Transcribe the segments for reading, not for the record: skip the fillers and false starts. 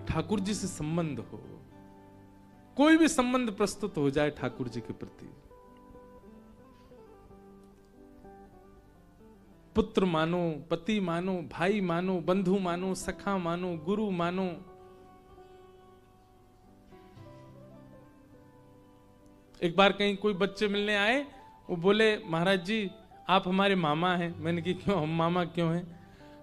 ठाकुर जी से संबंध हो, कोई भी संबंध प्रस्तुत हो जाए ठाकुर जी के प्रति, पुत्र मानो, पति मानो, भाई मानो, बंधु मानो, सखा मानो, गुरु मानो, एक बार कहीं कोई बच्चे मिलने आए, वो बोले महाराज जी आप हमारे मामा हैं। मैंने कहा क्यों, हम मामा क्यों हैं?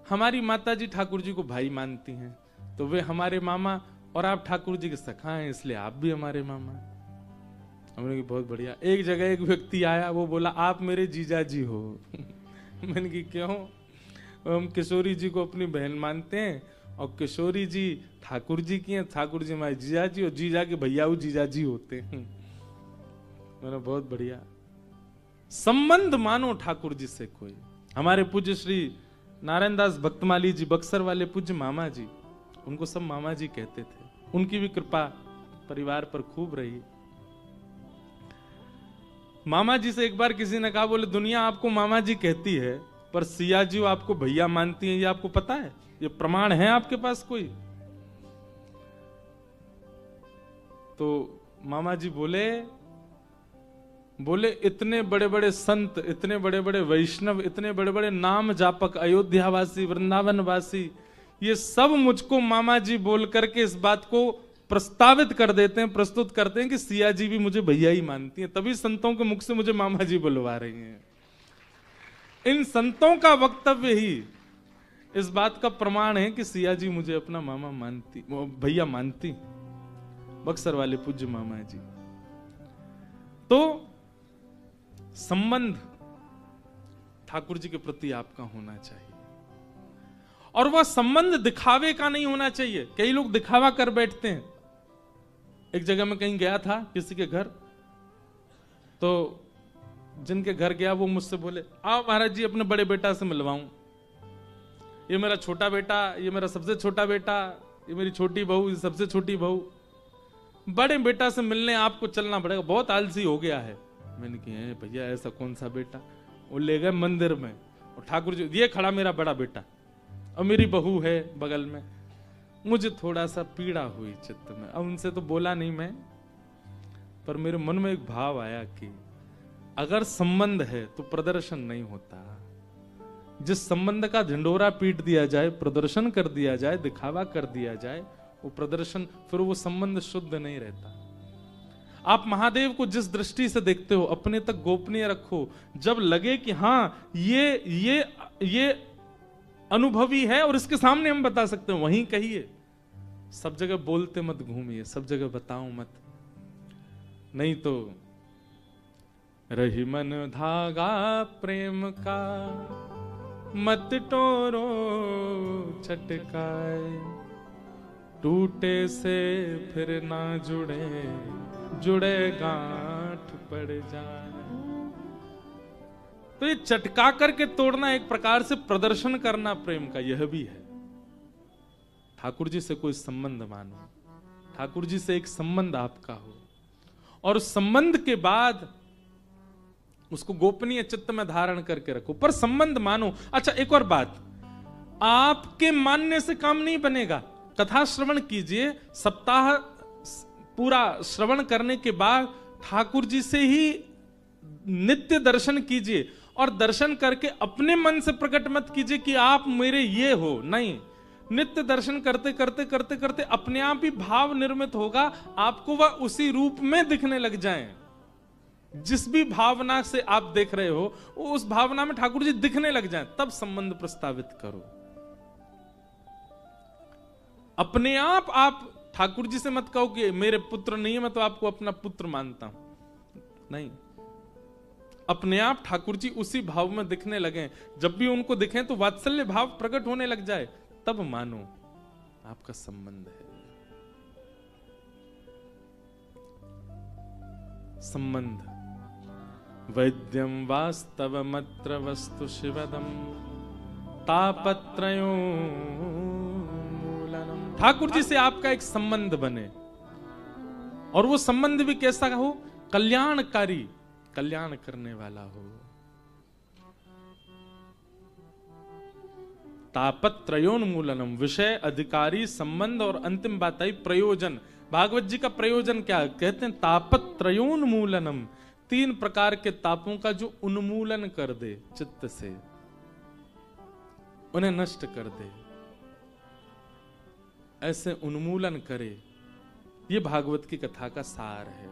हमारी माता जी ठाकुर जी को भाई मानती हैं, तो वे हमारे मामा, और आप ठाकुर जी के सखा हैं, इसलिए आप भी हमारे मामा हैं। हमने कहा बहुत बढ़िया। एक जगह एक व्यक्ति आया, वो बोला आप मेरे जीजा जी हो। मैंने कहा क्यों? हम किशोरी जी को अपनी बहन मानते हैं, और किशोरी जी ठाकुर जी की हैं, ठाकुर जी हमारे जीजा जी, और जीजा के भैया वो जीजा जी होते हैं। मैंने बहुत बढ़िया। संबंध मानो ठाकुर जी से कोई। हमारे पूज्य श्री नारायण दास भक्तमाली जी, बक्सर वाले पूज्य मामा जी, उनको सब मामा जी कहते थे। उनकी भी कृपा परिवार पर खूब रही। मामा जी से एक बार किसी ने कहा, बोले दुनिया आपको मामा जी कहती है, पर सिया जी आपको भैया मानती हैं, ये आपको पता है? ये प्रमाण है आपके पास कोई? तो मामा जी बोले इतने बड़े बड़े संत, इतने बड़े बड़े वैष्णव, इतने बड़े बड़े नाम जापक, अयोध्यावासी, वृंदावनवासी, ये सब मुझको मामा जी बोल करके इस बात को प्रस्तावित कर देते हैं, प्रस्तुत करते हैं कि सिया जी भी मुझे भैया ही मानती हैं, तभी संतों के मुख से मुझे मामा जी बुलवा रही हैं। इन संतों का वक्तव्य ही इस बात का प्रमाण है कि सिया जी मुझे अपना मामा मानती, भैया मानती, बक्सर वाले पूज्य मामा जी। तो संबंध ठाकुर जी के प्रति आपका होना चाहिए, और वह संबंध दिखावे का नहीं होना चाहिए। कई लोग दिखावा कर बैठते हैं। एक जगह मैं कहीं गया था किसी के घर, तो जिनके घर गया वो मुझसे बोले, आओ महाराज जी अपने बड़े बेटा से मिलवाऊं, ये मेरा छोटा बेटा, ये मेरा सबसे छोटा बेटा, ये मेरी छोटी बहू, ये सबसे छोटी बहू, बड़े बेटा से मिलने आपको चलना पड़ेगा, बहुत आलसी हो गया है। मैंने कहा भैया ऐसा कौन सा बेटा? वो ले गए मंदिर में, और ठाकुर जी, ये खड़ा मेरा बड़ा बेटा, और मेरी बहू है बगल में। मुझे थोड़ा सा पीड़ा हुई चित्त में। अब उनसे तो बोला नहीं मैं, पर मेरे मन में एक भाव आया कि अगर संबंध है तो प्रदर्शन नहीं होता। जिस संबंध का झंडोरा पीट दिया जाए, प्रदर्शन कर दिया जाए, दिखावा कर दिया जाए, वो प्रदर्शन, फिर वो संबंध शुद्ध नहीं रहता। आप महादेव को जिस दृष्टि से देखते हो, अपने तक गोपनीय रखो। जब लगे कि हाँ ये अनुभवी है और इसके सामने हम बता सकते हैं, वहीं कहिए। सब जगह बोलते मत घूमिए, सब जगह बताओ मत, नहीं तो रही मन धागा प्रेम का, मत टोरो चटकाए, टूटे से फिर ना जुड़े गांठ पड़ जाए। तो ये चटका करके तोड़ना एक प्रकार से प्रदर्शन करना प्रेम का, यह भी है। ठाकुर जी से कोई संबंध मानो, ठाकुर जी से एक संबंध आपका हो, और उस संबंध के बाद उसको गोपनीय चित्त में धारण करके रखो, पर संबंध मानो। अच्छा एक और बात, आपके मानने से काम नहीं बनेगा। कथा श्रवण कीजिए, सप्ताह पूरा श्रवण करने के बाद ठाकुर जी से ही नित्य दर्शन कीजिए, और दर्शन करके अपने मन से प्रकट मत कीजिए कि आप मेरे ये हो, नहीं। नित्य दर्शन करते करते करते करते अपने आप ही भाव निर्मित होगा, आपको वह उसी रूप में दिखने लग जाएं। जिस भी भावना से आप देख रहे हो, उस भावना में ठाकुर जी दिखने लग जाएं, तब संबंध प्रस्तावित करो। अपने आप ठाकुर जी से मत कहो कि मेरे पुत्र नहीं है, मैं तो आपको अपना पुत्र मानता हूं, नहीं। अपने आप ठाकुर जी उसी भाव में दिखने लगे। जब भी उनको दिखें तो वात्सल्य भाव प्रकट होने लग जाए, तब मानो आपका संबंध है। संबंध वैद्यम वास्तवमत्र वस्तु शिवदम तापत्रयो मूलनम। ठाकुर जी से आपका एक संबंध बने, और वो संबंध भी कैसा हो? कल्याणकारी, कल्याण करने वाला हो। तापत्रयोन्मूलनम, विषय, अधिकारी, संबंध और अंतिम बात आई प्रयोजन। भागवत जी का प्रयोजन क्या है? कहते हैं तापत्रयोन्मूलनम, 3 प्रकार के तापों का जो उन्मूलन कर दे चित्त से, उन्हें नष्ट कर दे, ऐसे उन्मूलन करे। ये भागवत की कथा का सार है।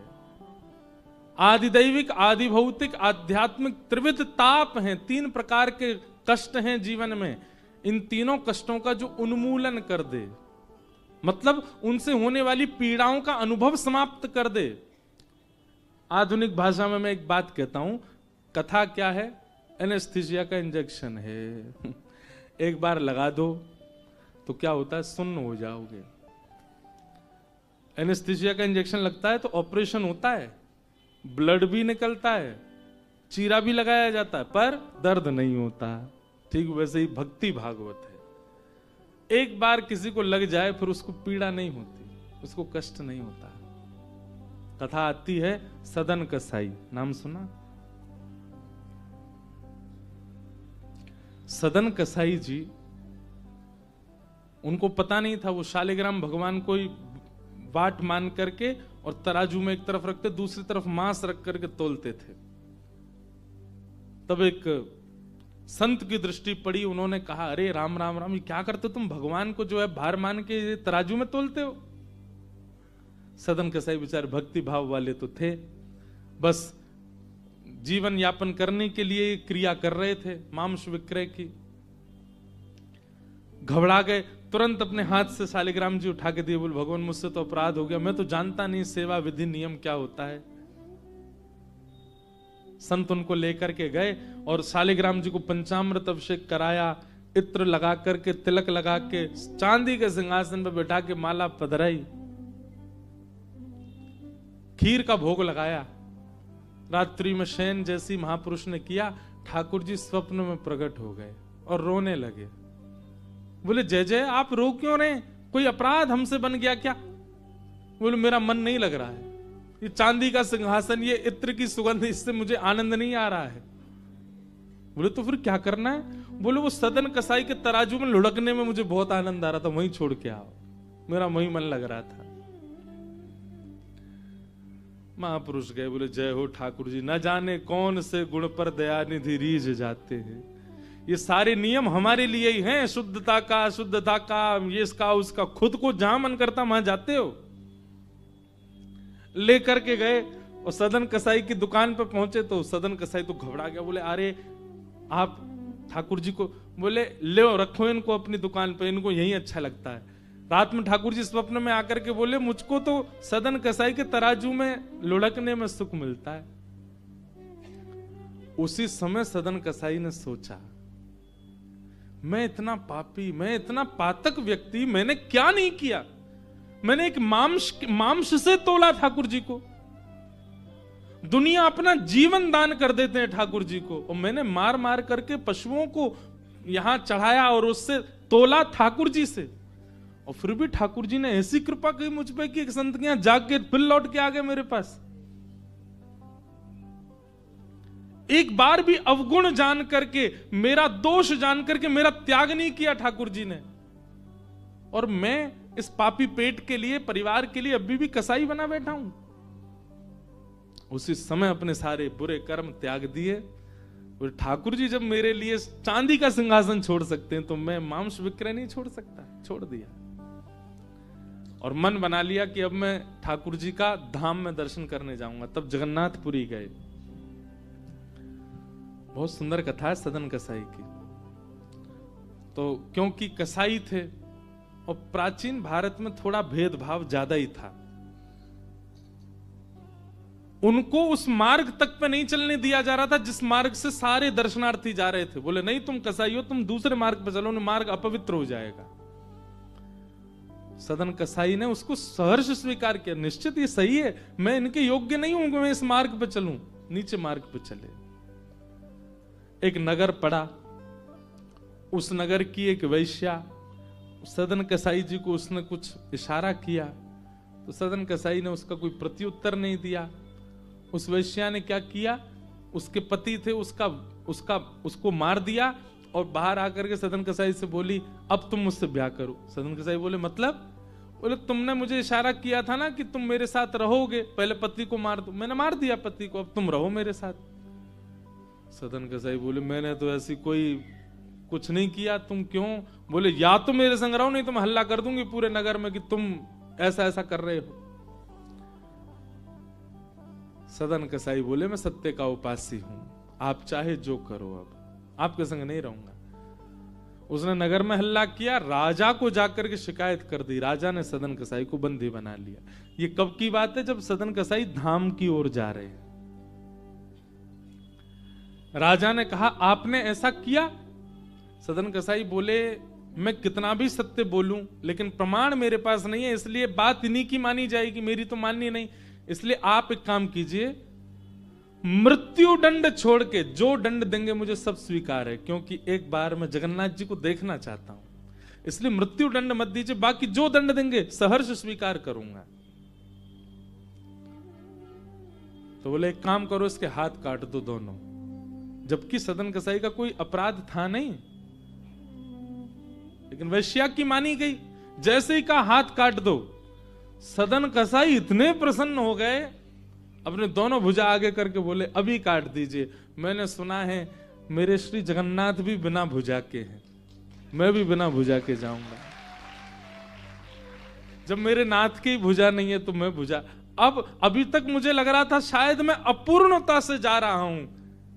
आदिदैविक, आदि भौतिक, आध्यात्मिक त्रिविध ताप हैं, 3 प्रकार के कष्ट हैं जीवन में। इन तीनों कष्टों का जो उन्मूलन कर दे, मतलब उनसे होने वाली पीड़ाओं का अनुभव समाप्त कर दे। आधुनिक भाषा में मैं एक बात कहता हूं, कथा क्या है? एनेस्थीसिया का इंजेक्शन है। एक बार लगा दो तो क्या होता है? सुन्न हो जाओगे। एनेस्थीसिया का इंजेक्शन लगता है तो ऑपरेशन होता है, ब्लड भी निकलता है, चीरा भी लगाया जाता है, पर दर्द नहीं होता। ठीक वैसे ही भक्ति भागवत है। एक बार किसी को लग जाए फिर उसको पीड़ा नहीं होती, उसको कष्ट नहीं होता। कथा आती है सदन कसाई, नाम सुना? सदन कसाई जी, उनको पता नहीं था, वो शालिग्राम भगवान को ही बाट मान करके और तराजू में एक तरफ रखते, दूसरी तरफ मांस रख करके तोलते थे। तब एक संत की दृष्टि पड़ी, उन्होंने कहा, अरे राम राम राम, ये क्या करते हो तुम? भगवान को जो है भार मान के तराजू में तोलते हो। सदन कसाई बेचारे भक्ति भाव वाले तो थे, बस जीवन यापन करने के लिए क्रिया कर रहे थे, मांस विक्रय की। घबरा गए, तुरंत अपने हाथ से शालिग्राम जी उठा के दिए, बोल भगवान मुझसे तो अपराध हो गया, मैं तो जानता नहीं सेवा विधि नियम क्या होता है। संत उनको लेकर के गए और शालिग्राम जी को पंचामृत अभिषेक कराया, इत्र लगा करके, तिलक लगा के, चांदी के सिंहासन पर बैठा के माला पधराई, खीर का भोग लगाया। रात्रि में शयन जैसी महापुरुष ने किया, ठाकुर जी स्वप्न में प्रकट हो गए और रोने लगे। बोले जय जय, आप रो क्यों रहे? कोई अपराध हमसे बन गया क्या? बोले मेरा मन नहीं लग रहा है, ये चांदी का सिंहासन, ये इत्र की सुगंध, इससे मुझे आनंद नहीं आ रहा है। बोले तो फिर क्या करना है? बोले वो सदन कसाई के तराजू में लुढ़कने में मुझे बहुत आनंद आ रहा था, वहीं छोड़ के आओ, मेरा वहीं मन लग रहा था। महापुरुष गए, बोले जय हो ठाकुर जी, न जाने कौन से गुण पर दयानिधि रीझ जाते हैं। ये सारे नियम हमारे लिए ही हैं, शुद्धता का, अशुद्धता का, ये इसका उसका, खुद को जहां मन करता वहां जाते हो। लेकर के गए और सदन कसाई की दुकान पर पहुंचे तो सदन कसाई तो घबरा गया। बोले अरे आप ठाकुर जी को, बोले ले रखो इनको अपनी दुकान पे, इनको यही अच्छा लगता है। रात में ठाकुर जी स्वप्न में आकर के बोले मुझको तो सदन कसाई के तराजू में लुढ़कने में सुख मिलता है। उसी समय सदन कसाई ने सोचा, मैं इतना पापी, मैं इतना पातक व्यक्ति, मैंने क्या नहीं किया? मैंने एक मांस से तोला ठाकुर जी को। दुनिया अपना जीवन दान कर देते हैं ठाकुर जी को, और मैंने मार मार करके पशुओं को यहां चढ़ाया और उससे तोला ठाकुर जी से। और फिर भी ठाकुर जी ने ऐसी कृपा की मुझ पे कि एक संत के यहां जाके फिर लौट के आ गए मेरे पास। एक बार भी अवगुण जान करके, मेरा दोष जान करके मेरा त्याग नहीं किया ठाकुर जी ने। और मैं इस पापी पेट के लिए, परिवार के लिए अभी भी कसाई बना बैठा हूं। उसी समय अपने सारे बुरे कर्म त्याग दिए। और ठाकुर जी जब मेरे लिए चांदी का सिंहासन छोड़ सकते हैं तो मैं मांस विक्रय नहीं छोड़ सकता। छोड़ दिया और मन बना लिया कि अब मैं ठाकुर जी का धाम में दर्शन करने जाऊंगा। तब जगन्नाथपुरी गए। बहुत सुंदर कथा है सदन कसाई की। तो क्योंकि कसाई थे और प्राचीन भारत में थोड़ा भेदभाव ज्यादा ही था, उनको उस मार्ग तक पे नहीं चलने दिया जा रहा था जिस मार्ग से सारे दर्शनार्थी जा रहे थे। बोले नहीं तुम कसाई हो, तुम दूसरे मार्ग पे चलो, मार्ग अपवित्र हो जाएगा। सदन कसाई ने उसको सहर्ष स्वीकार किया। निश्चित ये सही है, मैं इनके योग्य नहीं हूं कि मैं इस मार्ग पे चलूं। नीचे मार्ग पे चले। एक नगर पड़ा, उस नगर की एक वैश्या, सदन कसाई जी को उसने कुछ इशारा किया तो सदन कसाई ने उसका कोई प्रत्युत्तर नहीं दिया। उस वैश्या ने क्या किया, उसके पति थे उसको मार दिया और बाहर आकर के सदन कसाई से बोली, अब तुम मुझसे ब्याह करो। सदन कसाई बोले, मतलब? बोले, तुमने मुझे इशारा किया था ना कि तुम मेरे साथ रहोगे, पहले पति को मार दो, मैंने मार दिया पति को, अब तुम रहो मेरे साथ। सदन कसाई बोले, मैंने तो ऐसी कोई कुछ नहीं किया, तुम क्यों? बोले, या तो मेरे संग रहो, नहीं तो मैं हल्ला कर दूंगी पूरे नगर में कि तुम ऐसा ऐसा कर रहे हो। सदन कसाई बोले, मैं सत्य का उपासी हूं, आप चाहे जो करो, अब आपके संग नहीं रहूंगा। उसने नगर में हल्ला किया, राजा को जाकर के शिकायत कर दी। राजा ने सदन कसाई को बंदी बना लिया। ये कब की बात है? जब सदन कसाई धाम की ओर जा रहे हैं। राजा ने कहा, आपने ऐसा किया? सदन कसाई बोले, मैं कितना भी सत्य बोलूं लेकिन प्रमाण मेरे पास नहीं है, इसलिए बात इन्हीं की मानी जाएगी, मेरी तो माननी नहीं। इसलिए आप एक काम कीजिए, मृत्यु दंड छोड़ के जो दंड देंगे मुझे सब स्वीकार है, क्योंकि एक बार मैं जगन्नाथ जी को देखना चाहता हूं, इसलिए मृत्यु दंड मत दीजिए, बाकी जो दंड देंगे सहर्ष स्वीकार करूंगा। तो बोले, एक काम करो, इसके हाथ काट दो दोनों। जबकि सदन कसाई का कोई अपराध था नहीं, लेकिन वैश्या की मानी गई। जैसे ही कहा हाथ काट दो, सदन कसाई इतने प्रसन्न हो गए, अपने दोनों भुजा आगे करके बोले, अभी काट दीजिए। मैंने सुना है मेरे श्री जगन्नाथ भी बिना भुजा के हैं, मैं भी बिना भुजा के जाऊंगा। जब मेरे नाथ की भुजा नहीं है तो मैं भुजा। अब अभी तक मुझे लग रहा था शायद मैं अपूर्णता से जा रहा हूं,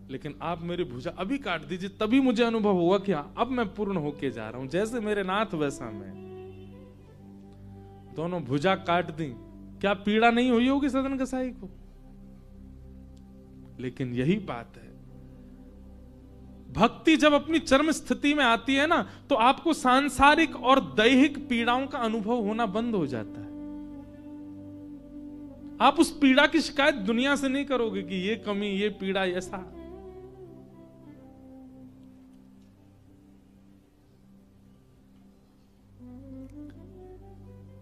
लेकिन आप मेरी भुजा अभी काट दीजिए, तभी मुझे अनुभव होगा कि हाँ, अब मैं पूर्ण होके जा रहा हूं, जैसे मेरे नाथ वैसा मैं। दोनों भुजा काट दी। क्या पीड़ा नहीं हुई होगी सदन कसाई को? लेकिन यही बात है, भक्ति जब अपनी चरम स्थिति में आती है ना, तो आपको सांसारिक और दैहिक पीड़ाओं का अनुभव होना बंद हो जाता है। आप उस पीड़ा की शिकायत दुनिया से नहीं करोगे कि ये कमी, ये पीड़ा, ऐसा।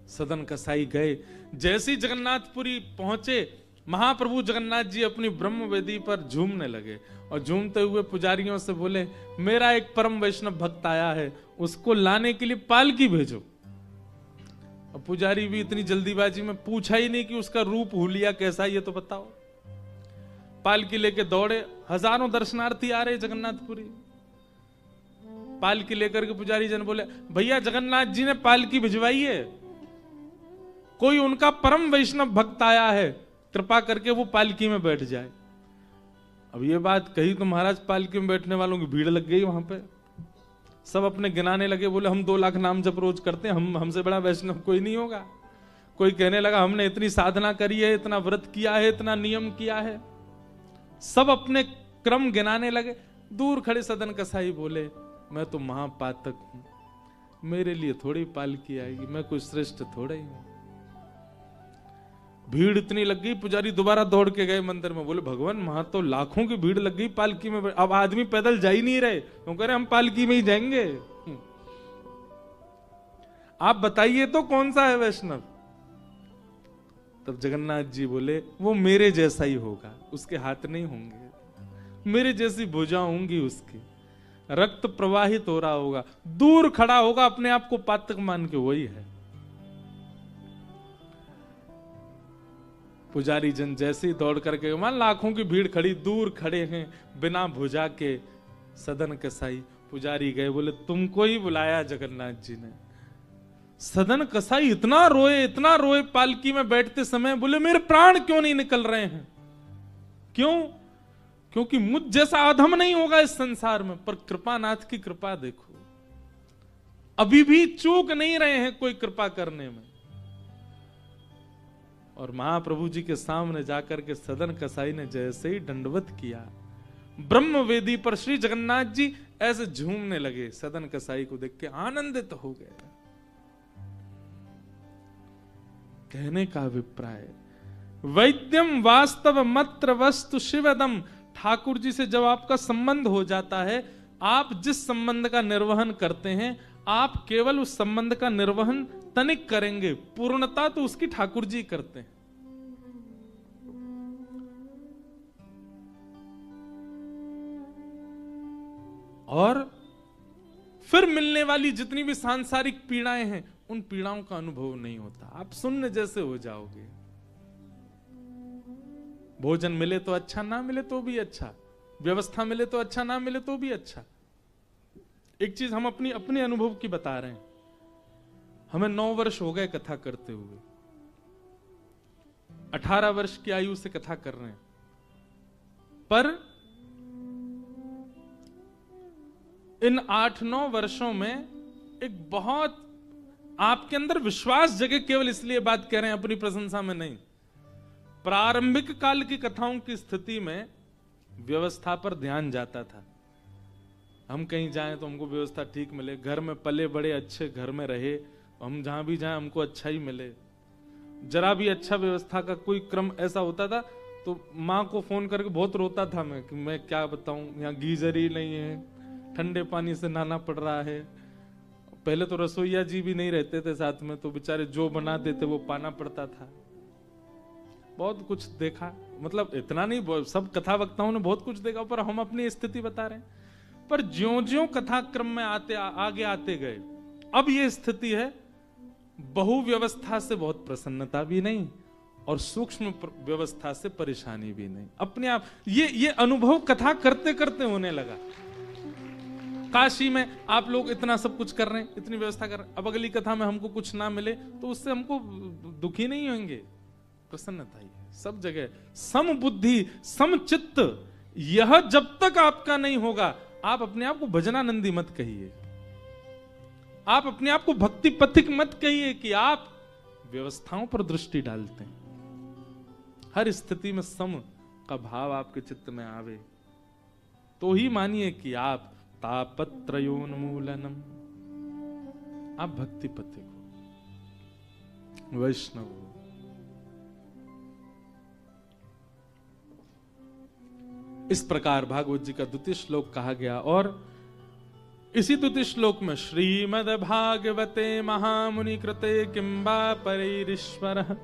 सदन कसाई गए। जैसे ही जगन्नाथपुरी पहुंचे, महाप्रभु जगन्नाथ जी अपनी ब्रह्म वेदी पर झूमने लगे और झूमते हुए पुजारियों से बोले, मेरा एक परम वैष्णव भक्त आया है, उसको लाने के लिए पालकी भेजो। और पुजारी भी इतनी जल्दीबाजी में पूछा ही नहीं कि उसका रूप हुलिया कैसा, ये तो बताओ। पालकी लेके दौड़े, हजारों दर्शनार्थी आ रहे जगन्नाथपुरी। पालकी लेकर के पुजारी जन बोले, भैया जगन्नाथ जी ने पालकी भिजवाई है, कोई उनका परम वैष्णव भक्त आया है, कृपा करके वो पालकी में बैठ जाए। अब ये बात कही तो महाराज पालकी में बैठने वालों की भीड़ लग गई वहां पे। सब अपने गिनाने लगे, बोले हम 2 लाख नाम जप रोज करते हैं, हमसे बड़ा वैष्णव कोई नहीं होगा। कोई कहने लगा, हमने इतनी साधना करी है, इतना व्रत किया है, इतना नियम किया है। सब अपने क्रम गिनाने लगे। दूर खड़े सदन कसाई बोले, मैं तो महापातक हूं, मेरे लिए थोड़ी पालकी आएगी, मैं कोई श्रेष्ठ थोड़ा ही हूं। भीड़ इतनी लग गई, पुजारी दोबारा दौड़ के गए मंदिर में, बोले भगवान वहां तो लाखों की भीड़ लग गई पालकी में, अब आदमी पैदल जा ही नहीं रहे, तो कह रहे हम पालकी में ही जाएंगे। आप बताइए तो कौन सा है वैष्णव? तब जगन्नाथ जी बोले, वो मेरे जैसा ही होगा, उसके हाथ नहीं होंगे, मेरे जैसी भुजा होंगी उसकी, रक्त प्रवाहित हो रहा होगा, दूर खड़ा होगा अपने आप को पातक मान के, वही है। पुजारी जन जैसे ही दौड़ करके, मान लाखों की भीड़ खड़ी, दूर खड़े हैं बिना भुजा के सदन कसाई। पुजारी गए, बोले तुमको ही बुलाया जगन्नाथ जी ने। सदन कसाई इतना रोए पालकी में बैठते समय, बोले मेरे प्राण क्यों नहीं निकल रहे हैं? क्यों? क्योंकि मुझ जैसा अधम नहीं होगा इस संसार में। पर कृपानाथ की कृपा देखो, अभी भी चूक नहीं रहे हैं कोई कृपा करने में। और महाप्रभु जी के सामने जाकर के सदन कसाई ने जैसे ही दंडवत किया, ब्रह्म वेदी पर श्री जगन्नाथ जी ऐसे झूमने लगे। सदन कसाई को देख के आनंदित हो गए। कहने का अभिप्राय, वैद्यम वास्तव मत्र वस्तु शिवदम। ठाकुर जी से जब आपका संबंध हो जाता है, आप जिस संबंध का निर्वहन करते हैं, आप केवल उस संबंध का निर्वहन तनिक करेंगे, पूर्णता तो उसकी ठाकुर जी करते हैं। और फिर मिलने वाली जितनी भी सांसारिक पीड़ाएं हैं, उन पीड़ाओं का अनुभव नहीं होता। आप शून्य जैसे हो जाओगे। भोजन मिले तो अच्छा, ना मिले तो भी अच्छा, व्यवस्था मिले तो अच्छा, ना मिले तो भी अच्छा। एक चीज हम अपने अनुभव की बता रहे हैं। हमें 9 वर्ष हो गए कथा करते हुए, 18 वर्ष की आयु से कथा कर रहे हैं, पर इन 8-9 वर्षों में एक बहुत आपके अंदर विश्वास जगे। केवल इसलिए बात कह रहे हैं, अपनी प्रशंसा में नहीं। प्रारंभिक काल की कथाओं की स्थिति में व्यवस्था पर ध्यान जाता था। हम कहीं जाएं तो हमको व्यवस्था ठीक मिले, घर में पले बड़े अच्छे घर में रहे, हम जहां भी जाएं हमको अच्छा ही मिले। जरा भी अच्छा व्यवस्था का कोई क्रम ऐसा होता था तो माँ को फोन करके बहुत रोता था मैं, कि मैं क्या बताऊं, यहाँ गीजर ही नहीं है, ठंडे पानी से नहाना पड़ रहा है। पहले तो रसोईया जी भी नहीं रहते थे साथ में, तो बेचारे जो बना देते वो पाना पड़ता था। बहुत कुछ देखा, मतलब इतना नहीं, सब कथा वक्ताओं ने बहुत कुछ देखा, पर हम अपनी स्थिति बता रहे हैं। पर ज्यों-ज्यों कथा क्रम में आगे आते गए, अब ये स्थिति है, बहु व्यवस्था से बहुत प्रसन्नता भी नहीं और सूक्ष्म व्यवस्था से परेशानी भी नहीं। अपने आप ये अनुभव कथा करते करते होने लगा। काशी में आप लोग इतना सब कुछ कर रहे हैं, इतनी व्यवस्था कर रहे हैं, अब अगली कथा में हमको कुछ ना मिले तो उससे हमको दुखी नहीं होंगे, प्रसन्नता ही है। सब जगह सम बुद्धि सम चित्त, यह जब तक आपका नहीं होगा, आप अपने आप को भजनानंदी मत कहिए, आप अपने आप को भक्ति पथिक मत कहिए कि आप व्यवस्थाओं पर दृष्टि डालते हैं। हर स्थिति में सम का भाव आपके चित्त में आवे तो ही मानिए कि आप तापत्रयोन्मूलनम, आप भक्ति पथिक हो, वैष्णव हो। इस प्रकार भागवत जी का द्वितीय श्लोक कहा गया। और इसी द्वितीय श्लोक में श्रीमद् भागवते महामुनि कृते किंबा परैरीश्वरः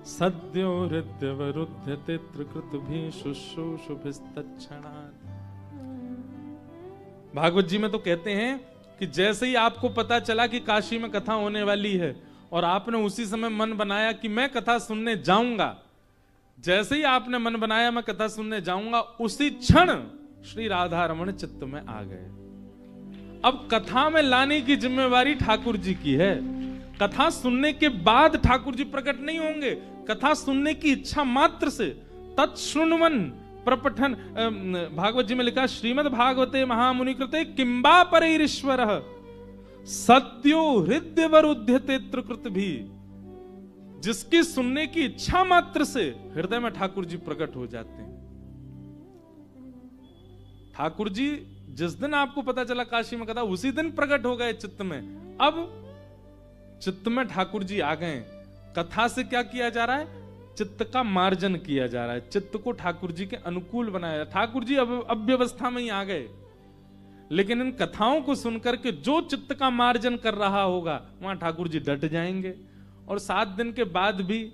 सद्यो हृद्यवरुध्यते त्रिकृतुभिः शुश्रूषुभिस्तत्क्षणात्। भागवत जी में तो कहते हैं कि जैसे ही आपको पता चला कि काशी में कथा होने वाली है और आपने उसी समय मन बनाया कि मैं कथा सुनने जाऊंगा, जैसे ही आपने मन बनाया मैं कथा सुनने जाऊंगा, उसी क्षण श्री राधा रमण चित्त में आ गए। अब कथा में लाने की जिम्मेवारी ठाकुर जी की है। कथा सुनने के बाद ठाकुर जी प्रकट नहीं होंगे, कथा सुनने की इच्छा मात्र से तत्शृण्वन प्रपठन, भागवत जी में लिखा श्रीमद् भागवते महामुनि कृते किंबा परैरीश्वरः सद्यो हृदयवरुध्यते त्रिकृतुभिः, जिसकी सुनने की इच्छा मात्र से हृदय में ठाकुर जी प्रकट हो जाते हैं। ठाकुर जी जिस दिन आपको पता चला काशी में कथा, उसी दिन प्रकट हो गए चित्त में। अब चित्त में ठाकुर जी आ गए। कथा से क्या किया जा रहा है? चित्त का मार्जन किया जा रहा है, चित्त को ठाकुर जी के अनुकूल बनाया। ठाकुर जी अब अव्यवस्था में ही आ गए, लेकिन इन कथाओं को सुनकर के जो चित्त का मार्जन कर रहा होगा वहां ठाकुर जी डट जाएंगे। और 7 दिन के बाद भी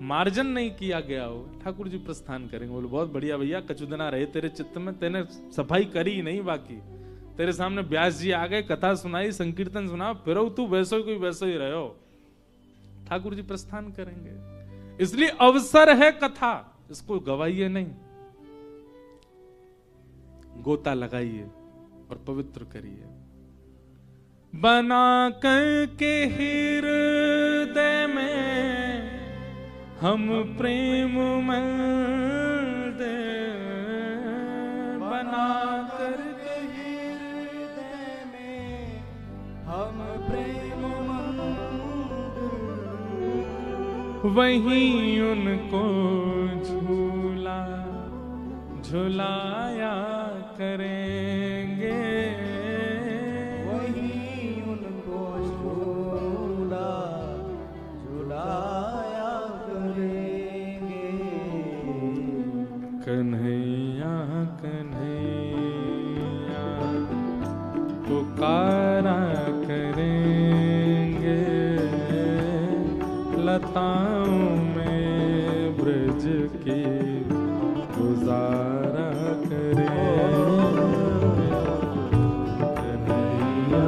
मार्जन नहीं किया गया हो, ठाकुर जी प्रस्थान करेंगे। बोले बहुत बढ़िया भैया, कचुदना रहे तेरे चित्त में, तेने सफाई करी नहीं, बाकी तेरे सामने व्यास जी आ गए, कथा सुनाई, संकीर्तन सुना, फिर तू वैसो ही कोई वैसो ही रहो। ठाकुर जी प्रस्थान करेंगे। इसलिए अवसर है कथा, इसको गवाइए नहीं, गोता लगाइए और पवित्र करिए। बना करके हृदय में हम प्रेम मंदिर, बना करके हृदय में हम प्रेम मंदिर, वहीं उनको झूला झुलाया करेंगे, कन्हैया कन्हैया पुकारा करेंगे, लताओं में ब्रज की गुजारा करेंगे, कन्हैया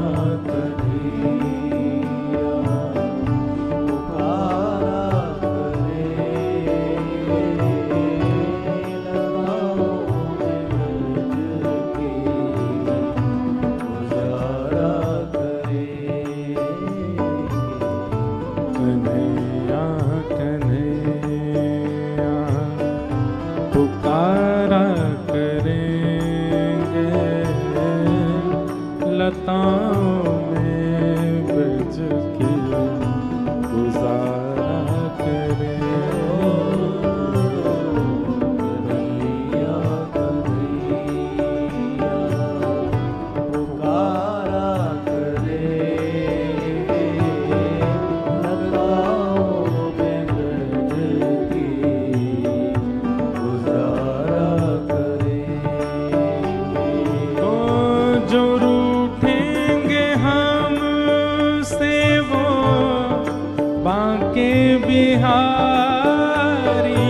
कन्हैया कन्हैया पुकारा करेंगे लताओं में ब्रज की गुजारा करेंगे। कन्हैया कन्हैया पुकारा करेंगे लताओं में ब्रज की गुजारा करेंगे। तो जो रूठेंगे हमसे वो बांके बिहारी,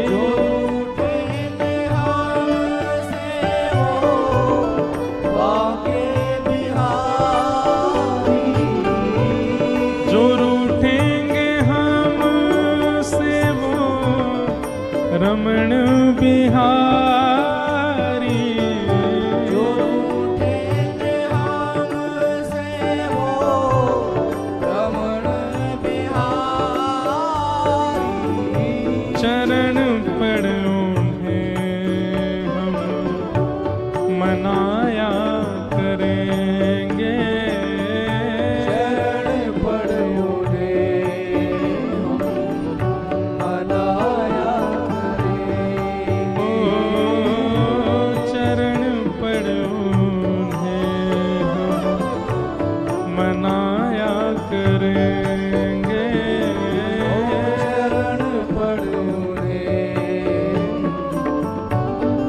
जो रूठेंगे हमसे वो बांके बिहारी, जो रूठेंगे हमसे वो रमण बिहारी, जो रूठेंगे हमसे वो रमण बिहारी। चरण पड़ उन्हें हम मनाया करेंगे। शरण पड़ उन्हें हम मनाया ओ करेंगे। चरण पड़ उन्हें हम मनाया करेंगे। शरण पड़ उन्हें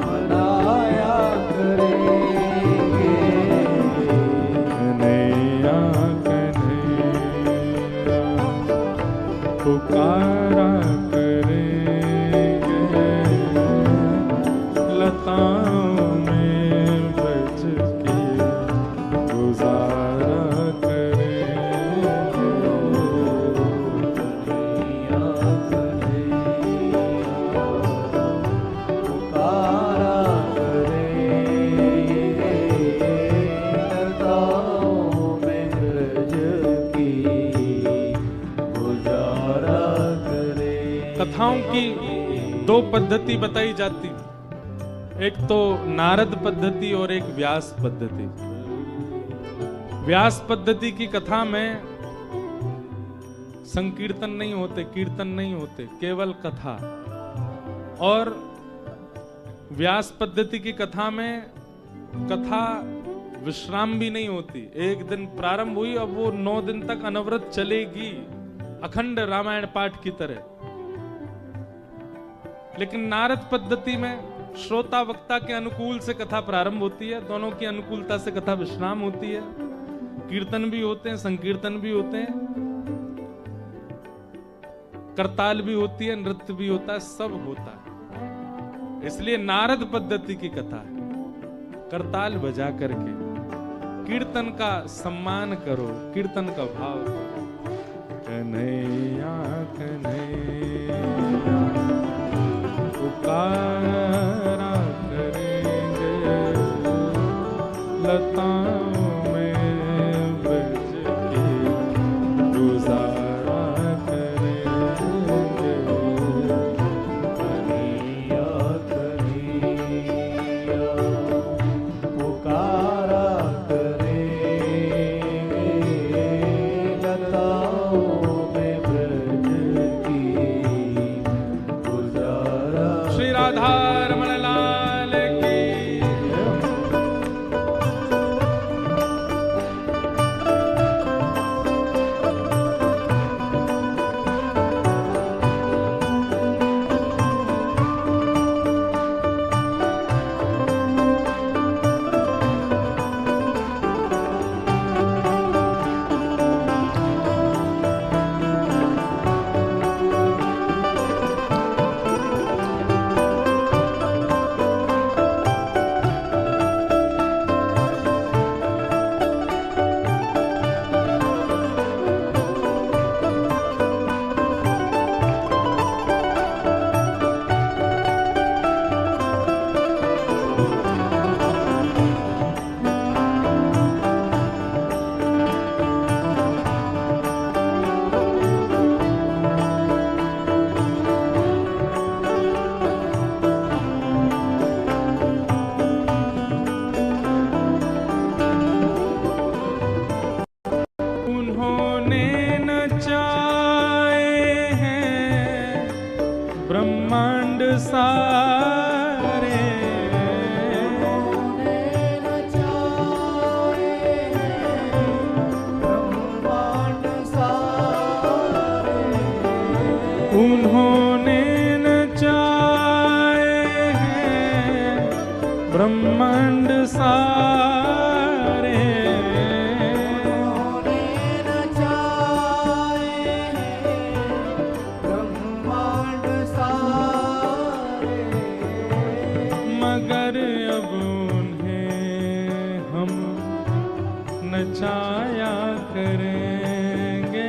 मनाया करेंगे। कन्हैया कन्हैया पुकारा करेंगे लताओं में बच के गुजारा करेंगे। कन्हैया कन्हैया पुकारा करेंगे लताओं में ब्रज की गुजारा करेंगे। कथाओं की दो पद्धति बताई जाती, एक तो नारद पद्धति और एक व्यास पद्धति। व्यास पद्धति की कथा में संकीर्तन नहीं होते, कीर्तन नहीं होते, केवल कथा। और व्यास पद्धति की कथा में कथा विश्राम भी नहीं होती। एक दिन प्रारंभ हुई, अब वो 9 दिन तक अनवरत चलेगी, अखंड रामायण पाठ की तरह। लेकिन नारद पद्धति में श्रोता वक्ता के अनुकूल से कथा प्रारंभ होती है, दोनों की अनुकूलता से कथा विश्राम होती है। कीर्तन भी होते हैं, संकीर्तन भी होते हैं, करताल भी होती है, नृत्य भी होता है, सब होता है। इसलिए नारद पद्धति की कथा है, करताल बजा करके कीर्तन का सम्मान करो, कीर्तन का भाव करो। कन्हैया कन्हैया पुकारा करेंगे लताओं में ब्रज के गुजारा करेंगे। कन्हैया कन्हैया पुकारा करेंगे लताओं सारे उन्होंने नचाए हैं ब्रह्मांड सारे। मगर अब उन्हें हम नचाया करेंगे।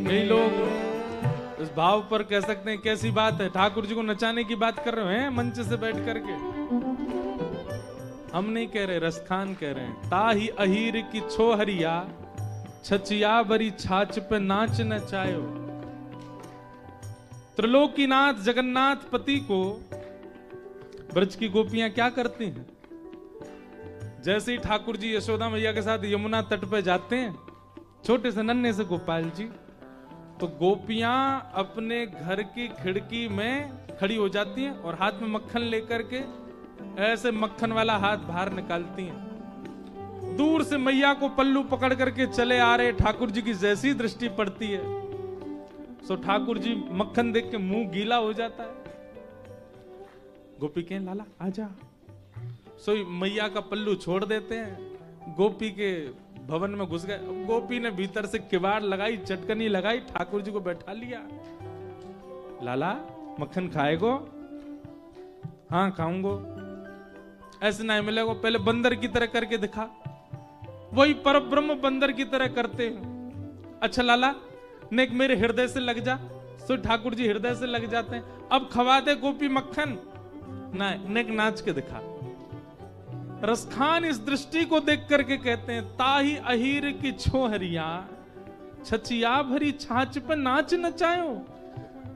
कई लोग इस भाव पर कह सकते हैं कैसी बात है, ठाकुर जी को नचाने की बात कर रहे हैं मंच से बैठ करके। हम नहीं कह रहे, रसखान कह रहे हैं। ताही अहीर की छोहरिया छचिया बरी छाछ पे नाच नचायो। त्रिलोकीनाथ जगन्नाथ पति को ब्रज की गोपियां क्या करती हैं? जैसे ही ठाकुर जी यशोदा मैया के साथ यमुना तट पे जाते हैं, छोटे से नन्हे से गोपाल जी, तो गोपियां अपने घर की खिड़की में खड़ी हो जाती हैं और हाथ में मक्खन लेकर के ऐसे मक्खन वाला हाथ बाहर निकालती हैं। दूर से मैया को पल्लू पकड़ करके चले आ रहे ठाकुर जी की जैसी दृष्टि पड़ती है, सो ठाकुर जी मक्खन देख के मुंह गीला हो जाता है। गोपी कहें लाला आजा, सो मैया का पल्लू छोड़ देते हैं, गोपी के भवन में घुस गए। गोपी ने भीतर से किवाड़ लगाई, चटकनी लगाई, ठाकुर जी को बैठा लिया। लाला मक्खन खाएगो? हाँ खाऊंगो। ऐसे नहीं मिलेगा, पहले बंदर की तरह करके दिखा। वही परब्रह्म बंदर की तरह करते हैं। अच्छा लाला नेक मेरे हृदय से लग जा। सो ठाकुर जी हृदय से लग जाते हैं। अब खवा दे गोपी मक्खन, नहीं नेक नाच के दिखा। रसखान इस दृष्टि को देख करके कहते हैं ताही अहीर की छोहरिया छचिया भरी छाछ पर नाच नचायो।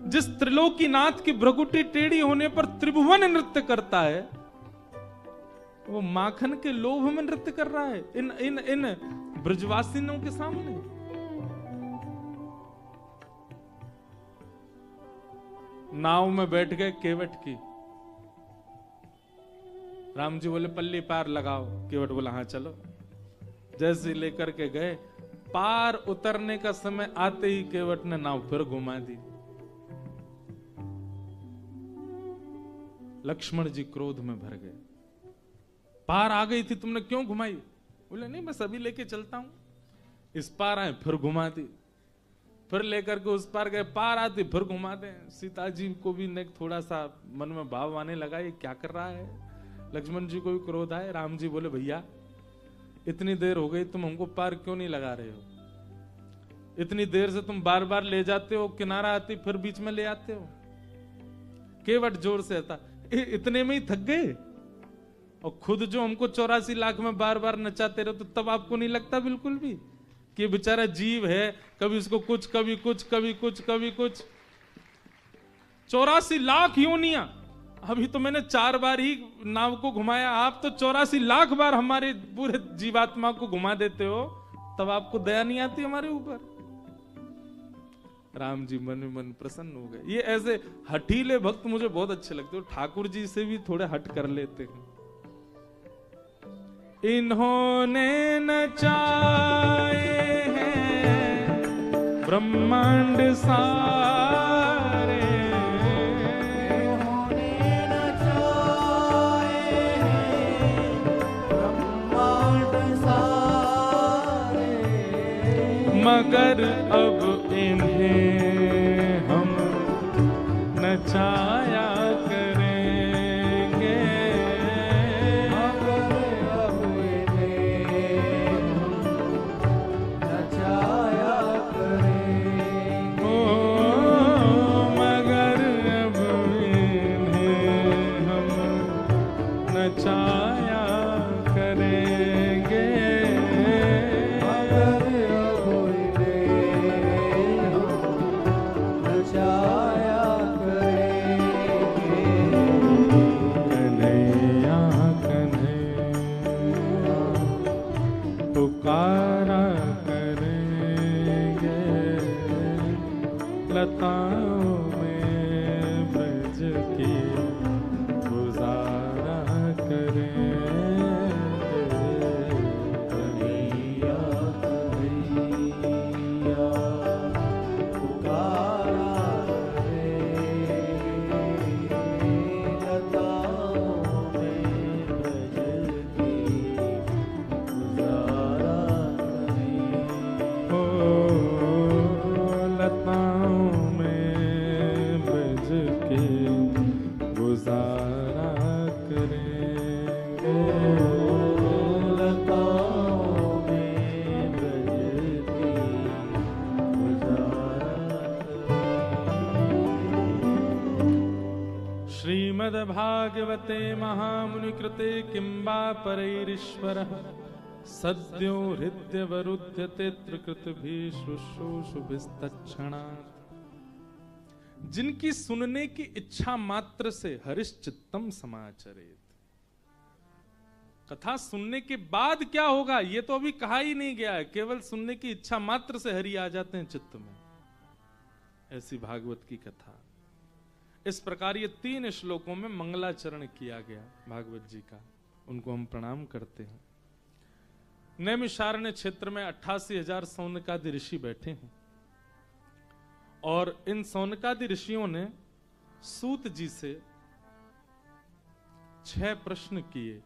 जिस त्रिलोकीनाथ की भ्रगुटी टेढ़ी होने पर त्रिभुवन नृत्य करता है, वो माखन के लोभ में नृत्य कर रहा है इन इन इन ब्रजवासियों के सामने। नाव में बैठ गए केवट की। राम जी बोले पल्ली पार लगाओ। केवट बोला हाँ चलो। जैसे लेकर के गए, पार उतरने का समय आते ही केवट ने नाव फिर घुमा दी। लक्ष्मण जी क्रोध में भर गए, पार आ गई थी तुमने क्यों घुमाई? बोले नहीं बस अभी लेके चलता हूं। इस पार आए फिर घुमा दी, फिर लेकर के उस पार गए, पार आती फिर घुमा दे। सीता जी को भी नेक थोड़ा सा मन में भाव आने लगा, ये क्या कर रहा है। लक्ष्मण जी को भी क्रोध आए। राम जी बोले भैया इतनी देर हो गई, तुम हमको पार क्यों नहीं लगा रहे हो? इतनी देर से तुम बार बार ले जाते हो, किनारा आती फिर बीच में ले आते हो। केवट जोर से आता, इतने में ही थक गए? और खुद जो हमको 84 लाख में बार बार नचाते रहो, तो तब आपको नहीं लगता बिल्कुल भी कि बेचारा जीव है, कभी उसको कुछ कभी कुछ कभी कुछ कभी कुछ। 84 लाख योनियां, अभी तो मैंने 4 बार ही नाव को घुमाया, आप तो 84 लाख बार हमारे पूरे जीवात्मा को घुमा देते हो, तब आपको दया नहीं आती हमारे ऊपर? राम जी मन मन प्रसन्न हो गए। ये ऐसे हठीले भक्त मुझे बहुत अच्छे लगते हो, ठाकुर जी से भी थोड़े हट कर लेते हैं। इन्होंने नचाए हैं ब्रह्मांड सारे। इन्होंने नचाए हैं ब्रह्मांड सारे। मगर अब इन्हें हम नचाया करेंगे। मगर अब इन्हें हम नचाया करेंगे। ओ मगर अब इन्हें हम नचाया करेंगे। मगर अब इन्हें हम नचाया करेंगे। कन्हैया कन्हैया पुकार कन्हैया कन्हैया पुकारा लताओं में ब्रज की गुजारा करेंगे। लताओं में ब्रज की गुजारा करेंगे। श्रीमद्भागवते महामुनि कृते किंबा परैरीश्वरः सद्यो हृदयवरुध्यते त्रिकृतभिः शुश्रूषुभिस्तत्क्षणात्। जिनकी सुनने की इच्छा मात्र से हरिश्चित्तम समाचरेत। कथा सुनने के बाद क्या होगा ये तो अभी कहा ही नहीं गया है, केवल सुनने की इच्छा मात्र से हरि आ जाते हैं चित्त में। ऐसी भागवत की कथा। इस प्रकार ये 3 श्लोकों में मंगलाचरण किया गया भागवत जी का, उनको हम प्रणाम करते हैं। नैमिषारण्य क्षेत्र में 88,000 सौनकादि ऋषि बैठे हैं और इन सौनकादि ऋषियों ने सूत जी से 6 प्रश्न किए।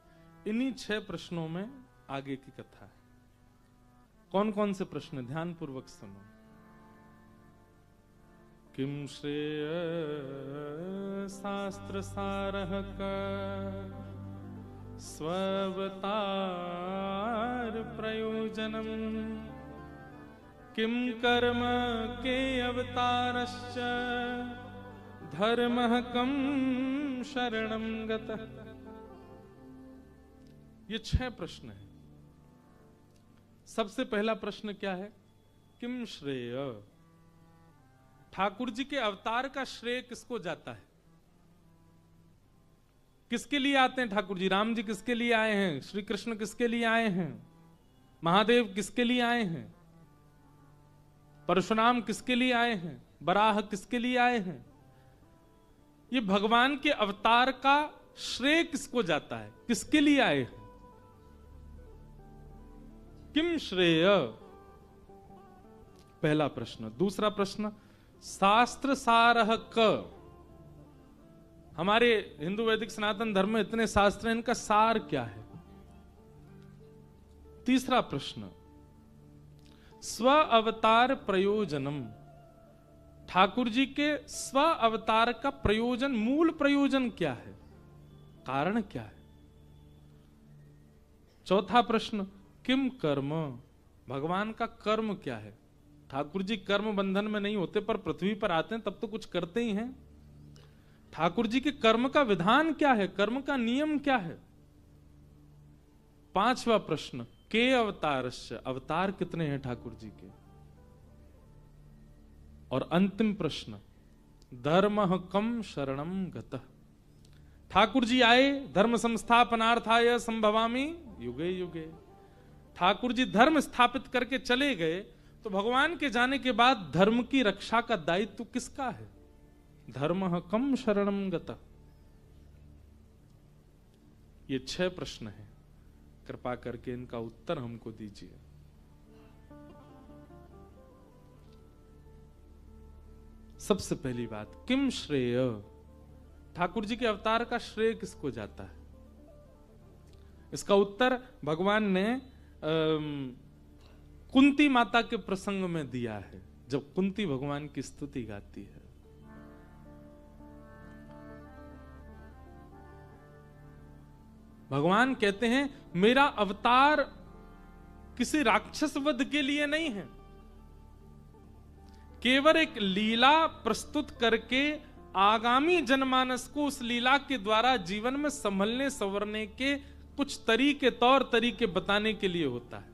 इन्हीं 6 प्रश्नों में आगे की कथा है। कौन कौन से प्रश्न, ध्यान पूर्वक सुनो। किम श्रेय शास्त्र सारः स्ववतार प्रयोजनम किम कर्म के अवतारश्च धर्मः कम शरणं गतः। ये 6 प्रश्न हैं। सबसे पहला प्रश्न क्या है? किम श्रेय, ठाकुर जी के अवतार का श्रेय किसको जाता है? किसके लिए आते हैं ठाकुर जी? राम जी किसके लिए आए हैं? श्री कृष्ण किसके लिए आए हैं? महादेव किसके लिए आए हैं? परशुराम किसके लिए आए हैं? बराह किसके लिए आए हैं? ये भगवान के अवतार का श्रेय किसको जाता है? किसके लिए आए हैं? किम श्रेय, पहला प्रश्न। दूसरा प्रश्न, शास्त्र सारः क। हमारे हिंदू वैदिक सनातन धर्म में इतने शास्त्र हैं, इनका सार क्या है? तीसरा प्रश्न, स्व अवतार प्रयोजनम। ठाकुर जी के स्व अवतार का प्रयोजन, मूल प्रयोजन क्या है? कारण क्या है? चौथा प्रश्न, किम कर्म। भगवान का कर्म क्या है? ठाकुर जी कर्म बंधन में नहीं होते, पर पृथ्वी पर आते हैं तब तो कुछ करते ही हैं। ठाकुर जी के कर्म का विधान क्या है? कर्म का नियम क्या है? पांचवा प्रश्न, के अवतारस्य। अवतार कितने हैं ठाकुर जी के? और अंतिम प्रश्न, धर्मः कम शरणं गतः। ठाकुर जी आए धर्म संस्थापनार्थाय संभवामि युगे युगे। ठाकुर जी धर्म स्थापित करके चले गए, तो भगवान के जाने के बाद धर्म की रक्षा का दायित्व किसका है? धर्मः कम शरणं गतः। ये 6 प्रश्न हैं। कृपा करके इनका उत्तर हमको दीजिए। सबसे पहली बात, किम श्रेय। ठाकुर जी के अवतार का श्रेय किसको जाता है? इसका उत्तर भगवान ने कुंती माता के प्रसंग में दिया है, जब कुंती भगवान की स्तुति गाती है। भगवान कहते हैं मेरा अवतार किसी राक्षस वध के लिए नहीं है, केवल एक लीला प्रस्तुत करके आगामी जनमानस को उस लीला के द्वारा जीवन में संभलने संवरने के कुछ तरीके, तौर तरीके बताने के लिए होता है।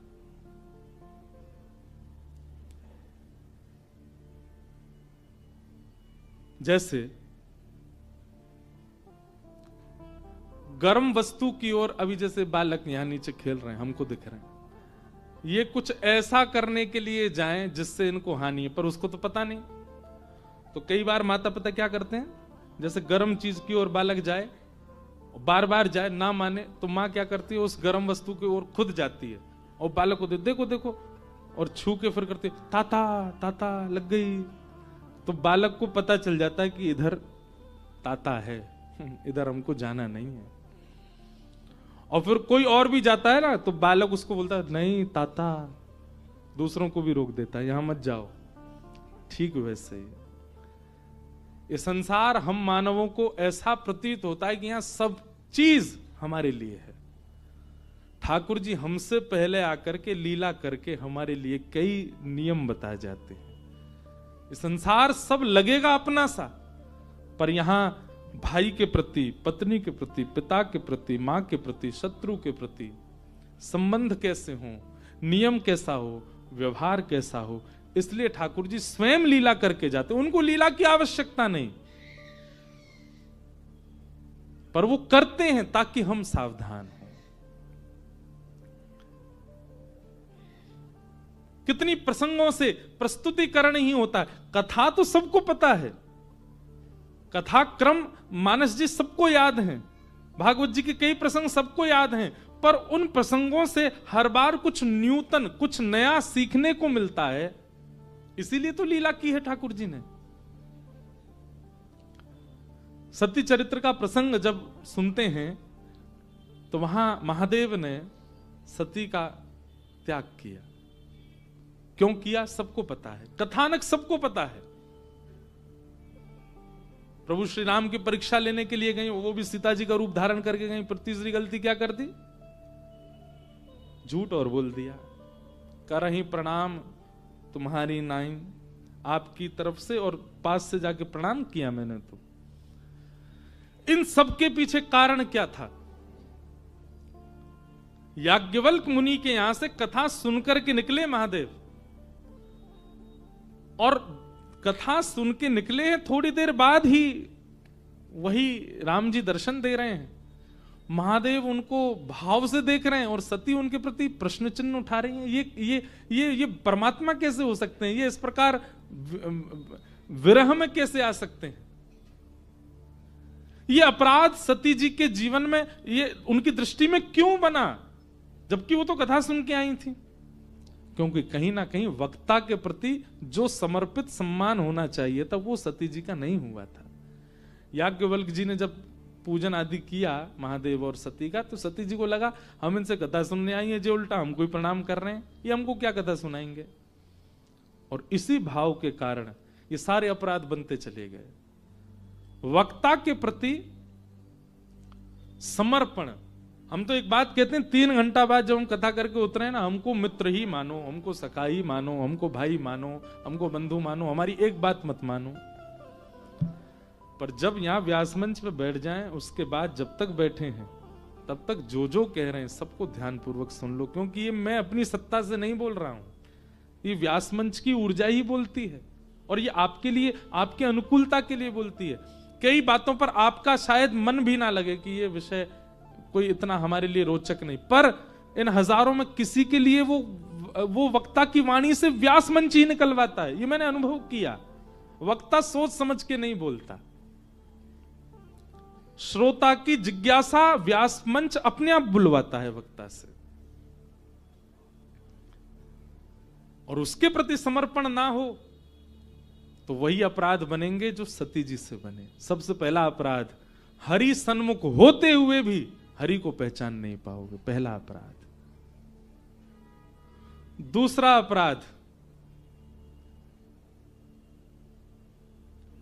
जैसे गर्म वस्तु की ओर अभी जैसे बालक यहां नीचे खेल रहे हैं, हमको दिख रहे हैं, ये कुछ ऐसा करने के लिए जाएं जिससे इनको हानि है, पर उसको तो पता नहीं। तो कई बार माता पिता क्या करते हैं, जैसे गर्म चीज की ओर बालक जाए बार बार जाए ना माने तो माँ क्या करती है, उस गर्म वस्तु की ओर खुद जाती है और बालक को देखो देखो और छू के फिर करती है, ताता ताता लग गई। तो बालक को पता चल जाता है कि इधर ताता है, इधर हमको जाना नहीं है। और फिर कोई और भी जाता है ना तो बालक उसको बोलता है नहीं ताता, दूसरों को भी रोक देता है, यहां मत जाओ। ठीक वैसे ही ये संसार हम मानवों को ऐसा प्रतीत होता है कि यहां सब चीज हमारे लिए है। ठाकुर जी हमसे पहले आकर के लीला करके हमारे लिए कई नियम बताए जाते हैं। ये संसार सब लगेगा अपना सा, पर यहां भाई के प्रति, पत्नी के प्रति, पिता के प्रति, मां के प्रति, शत्रु के प्रति संबंध कैसे हो, नियम कैसा हो, व्यवहार कैसा हो, इसलिए ठाकुर जी स्वयं लीला करके जाते। उनको लीला की आवश्यकता नहीं, पर वो करते हैं ताकि हम सावधान हों। कितनी प्रसंगों से प्रस्तुतिकरण ही होता है। कथा तो सबको पता है, कथा क्रम मानस जी सबको याद हैं, भागवत जी के कई प्रसंग सबको याद हैं, पर उन प्रसंगों से हर बार कुछ न्यूतन, कुछ नया सीखने को मिलता है। इसीलिए तो लीला की है ठाकुर जी ने। सती चरित्र का प्रसंग जब सुनते हैं तो वहां महादेव ने सती का त्याग किया। क्यों किया सबको पता है, कथानक सबको पता है। प्रभु श्री राम की परीक्षा लेने के लिए गई, वो भी सीता जी का रूप धारण करके गई, पर तीसरी गलती क्या कर दी, झूठ और बोल दिया। करहि प्रणाम तुम्हारी नाइन, आपकी तरफ से और पास से जाके प्रणाम किया मैंने। तो इन सब के पीछे कारण क्या था? याज्ञवल्क मुनि के यहां से कथा सुनकर के निकले महादेव, और कथा सुन के निकले हैं, थोड़ी देर बाद ही वही राम जी दर्शन दे रहे हैं। महादेव उनको भाव से देख रहे हैं और सती उनके प्रति प्रश्न चिन्ह उठा रही हैं। ये परमात्मा कैसे हो सकते हैं, ये इस प्रकार विरह में कैसे आ सकते हैं? ये अपराध सती जी के जीवन में ये उनकी दृष्टि में क्यों बना, जबकि वो तो कथा सुन के आई थी? क्योंकि कहीं ना कहीं वक्ता के प्रति जो समर्पित सम्मान होना चाहिए था वो सती जी का नहीं हुआ था। याज्ञवल्क जी ने जब पूजन आदि किया महादेव और सती का, तो सती जी को लगा हम इनसे कथा सुनने आई हैं, जो उल्टा हमको ही प्रणाम कर रहे हैं, ये हमको क्या कथा सुनाएंगे। और इसी भाव के कारण ये सारे अपराध बनते चले गए। वक्ता के प्रति समर्पण। हम तो एक बात कहते हैं, 3 घंटा बाद जब हम कथा करके उतरे ना, हमको मित्र ही मानो, हमको सखा ही मानो, हमको भाई मानो, हमको बंधु मानो, हमारी एक बात मत मानो। पर जब यहां व्यास मंच पे बैठ जाएं, उसके बाद जब तक बैठे हैं तब तक जो जो कह रहे हैं सबको ध्यानपूर्वक सुन लो, क्योंकि ये मैं अपनी सत्ता से नहीं बोल रहा हूं, ये व्यास मंच की ऊर्जा ही बोलती है, और ये आपके लिए, आपके अनुकूलता के लिए बोलती है। कई बातों पर आपका शायद मन भी ना लगे कि ये विषय कोई इतना हमारे लिए रोचक नहीं, पर इन हजारों में किसी के लिए वो वक्ता की वाणी से व्यास मंच ही निकलवाता है। ये मैंने अनुभव किया। वक्ता सोच समझ के नहीं बोलता, श्रोता की जिज्ञासा व्यास मंच अपने आप बुलवाता है वक्ता से। और उसके प्रति समर्पण ना हो तो वही अपराध बनेंगे जो सती जी से बने। सबसे पहला अपराध, हरि सन्मुख होते हुए भी हरि को पहचान नहीं पाओगे, पहला अपराध। दूसरा अपराध,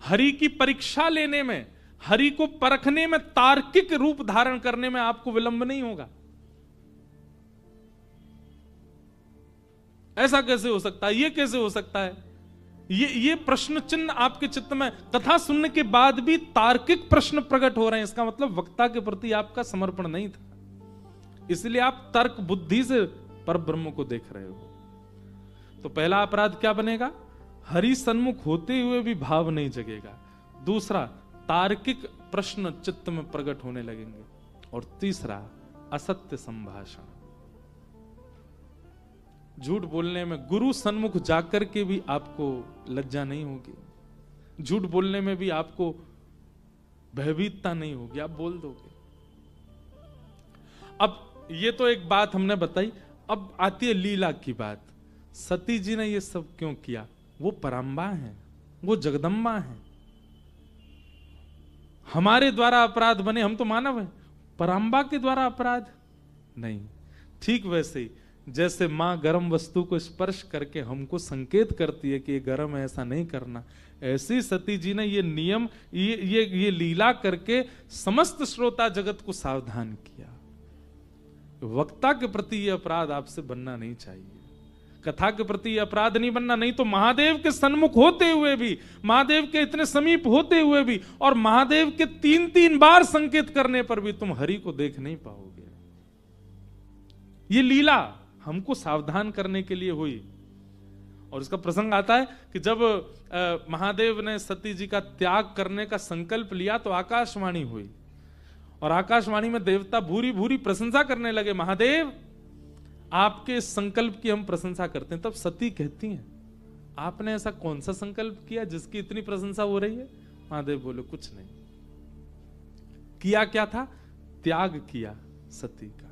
हरि की परीक्षा लेने में, हरि को परखने में, तार्किक रूप धारण करने में आपको विलंब नहीं होगा। ऐसा कैसे हो सकता है, ये कैसे हो सकता है? ये प्रश्न चिन्ह आपके चित्त में कथा सुनने के बाद भी तार्किक प्रश्न प्रकट हो रहे हैं, इसका मतलब वक्ता के प्रति आपका समर्पण नहीं था, इसलिए आप तर्क बुद्धि से परब्रह्म को देख रहे हो। तो पहला अपराध क्या बनेगा? हरि सन्मुख होते हुए भी भाव नहीं जगेगा। दूसरा, तार्किक प्रश्न चित्त में प्रकट होने लगेंगे। और तीसरा, असत्य संभाषण। झूठ बोलने में, गुरु सन्मुख जाकर के भी आपको लज्जा नहीं होगी, झूठ बोलने में भी आपको भयभीतता नहीं होगी, आप बोल दोगे। अब ये तो एक बात हमने बताई, अब आती है लीला की बात। सती जी ने ये सब क्यों किया? वो पराम्बा है, वो जगदम्बा है। हमारे द्वारा अपराध बने, हम तो मानव हैं, पराम्बा के द्वारा अपराध नहीं। ठीक वैसे ही जैसे मां गर्म वस्तु को स्पर्श करके हमको संकेत करती है कि ये गर्म है, ऐसा नहीं करना, ऐसी सती जी ने ये नियम, ये लीला करके समस्त श्रोता जगत को सावधान किया। वक्ता के प्रति ये अपराध आपसे बनना नहीं चाहिए, कथा के प्रति ये अपराध नहीं बनना। नहीं तो महादेव के सन्मुख होते हुए भी, महादेव के इतने समीप होते हुए भी, और महादेव के 3-3 बार संकेत करने पर भी तुम हरि को देख नहीं पाओगे। ये लीला हमको सावधान करने के लिए हुई। और इसका प्रसंग आता है कि जब महादेव ने सती जी का त्याग करने का संकल्प लिया तो आकाशवाणी हुई, और आकाशवाणी में देवता भूरी भूरी प्रशंसा करने लगे, महादेव आपके संकल्प की हम प्रशंसा करते हैं। तब सती कहती हैं, आपने ऐसा कौन सा संकल्प किया जिसकी इतनी प्रशंसा हो रही है? महादेव बोले, कुछ नहीं किया। क्या था? त्याग किया सती का।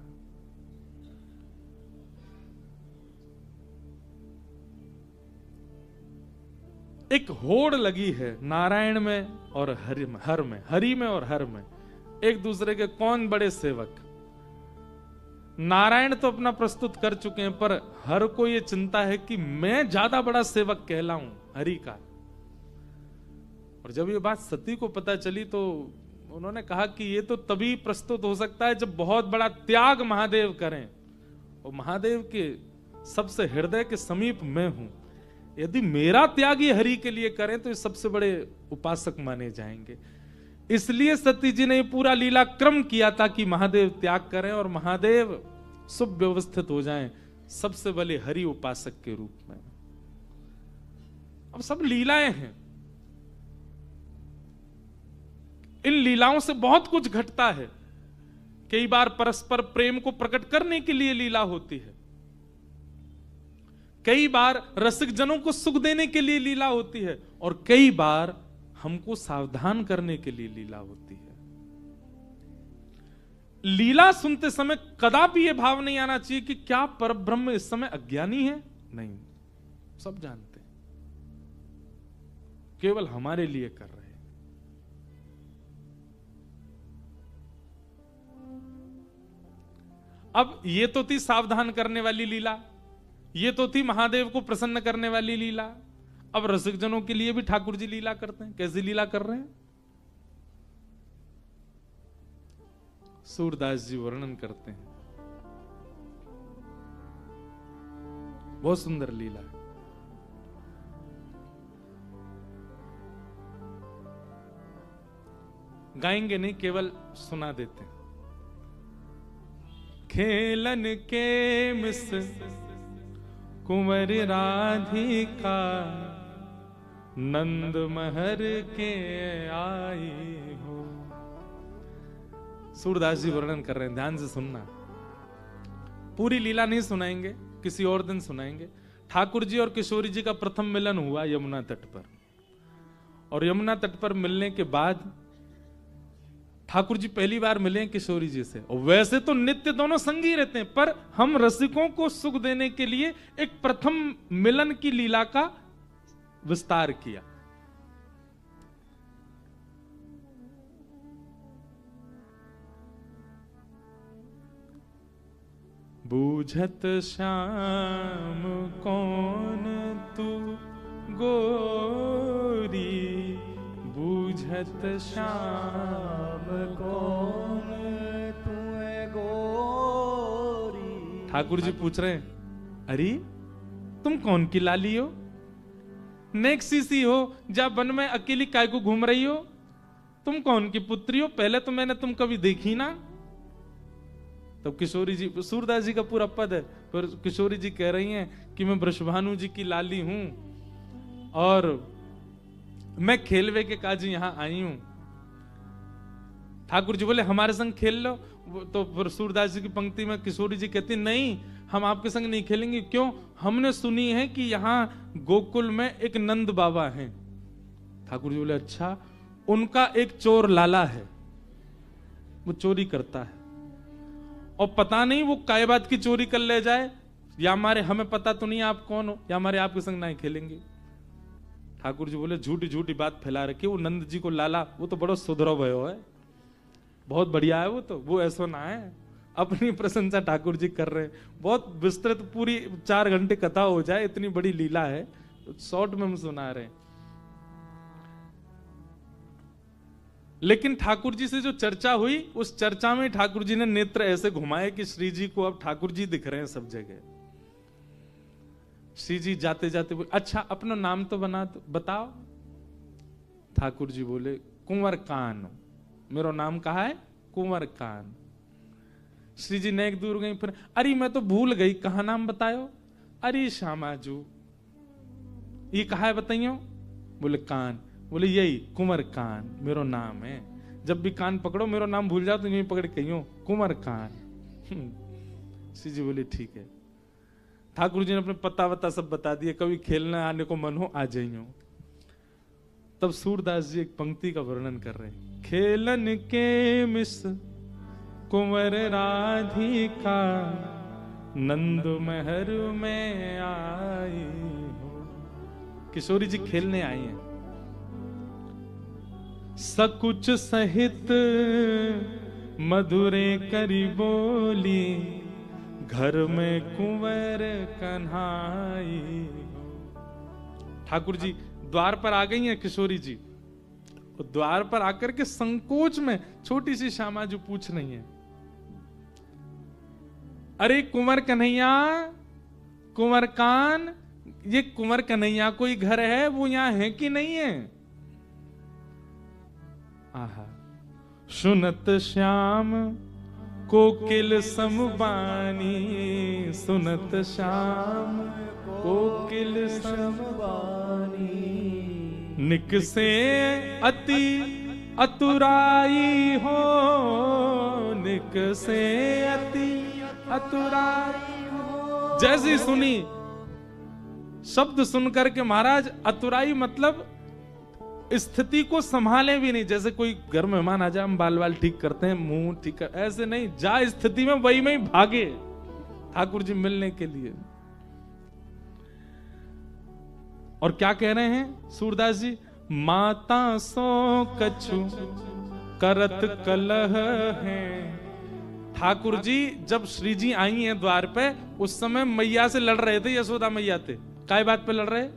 एक होड़ लगी है नारायण में और हरि में, हरि में और हर में, एक दूसरे के कौन बड़े सेवक। नारायण तो अपना प्रस्तुत कर चुके हैं, पर हर को ये चिंता है कि मैं ज्यादा बड़ा सेवक कहलाऊं हरि का। और जब ये बात सती को पता चली तो उन्होंने कहा कि ये तो तभी प्रस्तुत हो सकता है जब बहुत बड़ा त्याग महादेव करें, और महादेव के सबसे हृदय के समीप मैं हूं। यदि मेरा त्याग ये हरि के लिए करें तो ये सबसे बड़े उपासक माने जाएंगे। इसलिए सती जी ने पूरा लीला क्रम किया ताकि महादेव त्याग करें और महादेव सुव्यवस्थित हो जाएं सबसे बड़े हरि उपासक के रूप में। अब सब लीलाएं हैं, इन लीलाओं से बहुत कुछ घटता है। कई बार परस्पर प्रेम को प्रकट करने के लिए लीला होती है, कई बार रसिक जनों को सुख देने के लिए लीला होती है, और कई बार हमको सावधान करने के लिए लीला होती है। लीला सुनते समय कदापि यह भाव नहीं आना चाहिए कि क्या परब्रह्म इस समय अज्ञानी है। नहीं, सब जानते हैं, केवल हमारे लिए कर रहे हैं। अब ये तो थी सावधान करने वाली लीला, ये तो थी महादेव को प्रसन्न करने वाली लीला। अब रसिक जनों के लिए भी ठाकुर जी लीला करते हैं। कैसी लीला कर रहे हैं? सूरदास जी वर्णन करते हैं, बहुत सुंदर लीला है। गाएंगे नहीं, केवल सुना देते हैं। खेलन के मिस कुंवर राधिका नंद महर के आई हो। सूरदास जी वर्णन कर रहे हैं, ध्यान से सुनना। पूरी लीला नहीं सुनाएंगे, किसी और दिन सुनाएंगे। ठाकुर जी और किशोरी जी का प्रथम मिलन हुआ यमुना तट पर, और यमुना तट पर मिलने के बाद ठाकुर जी पहली बार मिले किशोरी जी से। और वैसे तो नित्य दोनों संगी रहते हैं, पर हम रसिकों को सुख देने के लिए एक प्रथम मिलन की लीला का विस्तार किया। बूझत श्याम कौन तू गोरी, बूझत श्याम कौन तू गोरी। ठाकुर जी पूछ रहे हैं, अरे तुम कौन की लाली हो, नेक्सी सी हो, जा वन में अकेली काय को घूम रही हो, तुम कौन की पुत्री हो, पहले तो मैंने तुम कभी देखी ना। तब किशोरी जी, सूरदास जी का पूरा पद है, पर किशोरी जी कह रही हैं कि मैं वृषभानु जी की लाली हूं और मैं खेलवे के काज यहां आई हूं। ठाकुर जी बोले हमारे संग खेल लो। तो फिर सूरदास जी की पंक्ति में किशोरी जी कहती नहीं, हम आपके संग नहीं खेलेंगे। क्यों? हमने सुनी है कि यहां गोकुल में एक नंद बाबा हैं। ठाकुर जी बोले अच्छा, उनका एक चोर लाला है, वो चोरी करता है, और पता नहीं वो काय बात की चोरी कर ले जाए, या हमारे हमें पता तो नहीं आप कौन हो, या हमारे आपके संग नहीं खेलेंगे। ठाकुर जी बोले झूठी झूठी बात फैला रखी, वो नंद जी को लाला वो तो बड़ा सुधरो भयो है, बहुत बढ़िया है, वो तो वो ऐसा ना है। अपनी प्रशंसा ठाकुर जी कर रहे हैं, बहुत विस्तृत पूरी 4 घंटे कथा हो जाए, इतनी बड़ी लीला है, तो शॉर्ट में हम सुना रहे हैं। लेकिन ठाकुर जी से जो चर्चा हुई, उस चर्चा में ठाकुर जी ने नेत्र ऐसे घुमाए कि श्री जी को अब ठाकुर जी दिख रहे हैं सब जगह। श्री जी जाते जाते बोले, अच्छा अपना नाम तो बताओ। ठाकुर जी बोले, कुंवर कान, मेरा नाम कहा है कुंवर कान। श्री जी नेक दूर गई, फिर अरे मैं तो भूल गई, कहा नाम बतायो। अरे श्यामाजू, ये कहा है बताइयो। बोले कान। बोले यही कुंवर कान मेरा नाम है, जब भी कान पकड़ो मेरा नाम भूल जाओ तो यही पकड़ कहियो कुंवर कान। श्री जी बोले ठीक है। ठाकुर जी ने अपने पता वता सब बता दिए, कभी खेलने आने को मन हो आ जाइयो। तब सूरदास जी एक पंक्ति का वर्णन कर रहे हैं, खेलन के मिस कुंवर राधिका नंद महर में आई हो। किशोरी जी खेलने आई हैं, सकुच सहित मधुरे करी बोली घर में कुंवर कन्हाई हो। ठाकुर जी द्वार पर आ गई हैं किशोरी जी, और द्वार पर आकर के संकोच में छोटी सी श्यामा जो पूछ रही है, अरे कुंवर कन्हैया, कुंवर कान, ये कुंवर कन्हैया कोई घर है, वो यहां है कि नहीं है। आहा, सुनत श्याम कोकिल समबानी, सुनत श्याम कोकिल समबानी, निकसे अति अतुराई हो, निकसे अति अतुराई हो। जैसी सुनी शब्द सुनकर के महाराज अतुराई मतलब स्थिति को संभाले भी नहीं। जैसे कोई घर मेहमान आ जाए, हम बाल बाल ठीक करते हैं, मुंह ठीक कर, ऐसे नहीं, जा स्थिति में वही में भागे ठाकुर जी मिलने के लिए। और क्या कह रहे हैं सूरदास जी, माता सो कछु करत कलह है। ठाकुर जी जब श्री जी आई हैं द्वार पे, उस समय मैया से लड़ रहे थे, यशोदा मैया थे। काय बात पे लड़ रहे?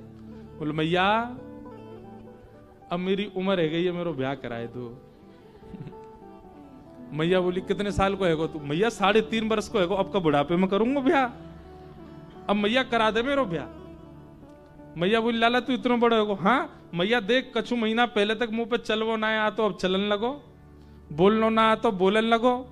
बोले मैया अब मेरी उम्र है गई है, मेरा ब्याह कराए दो। मैया बोली कितने साल को है तू? मैया 3.5 वर्ष को है, अब का बुढ़ापे में करूंगा ब्याह, अब मैया करा दे मेरा ब्याह। मैया बोली लाला तू इतना बड़ा हो? हाँ मैया देख कछु महीना पहले तक मुंह पे चलवो ना आ तो अब चलन लगो, बोलनो ना आ तो बोलन लगो,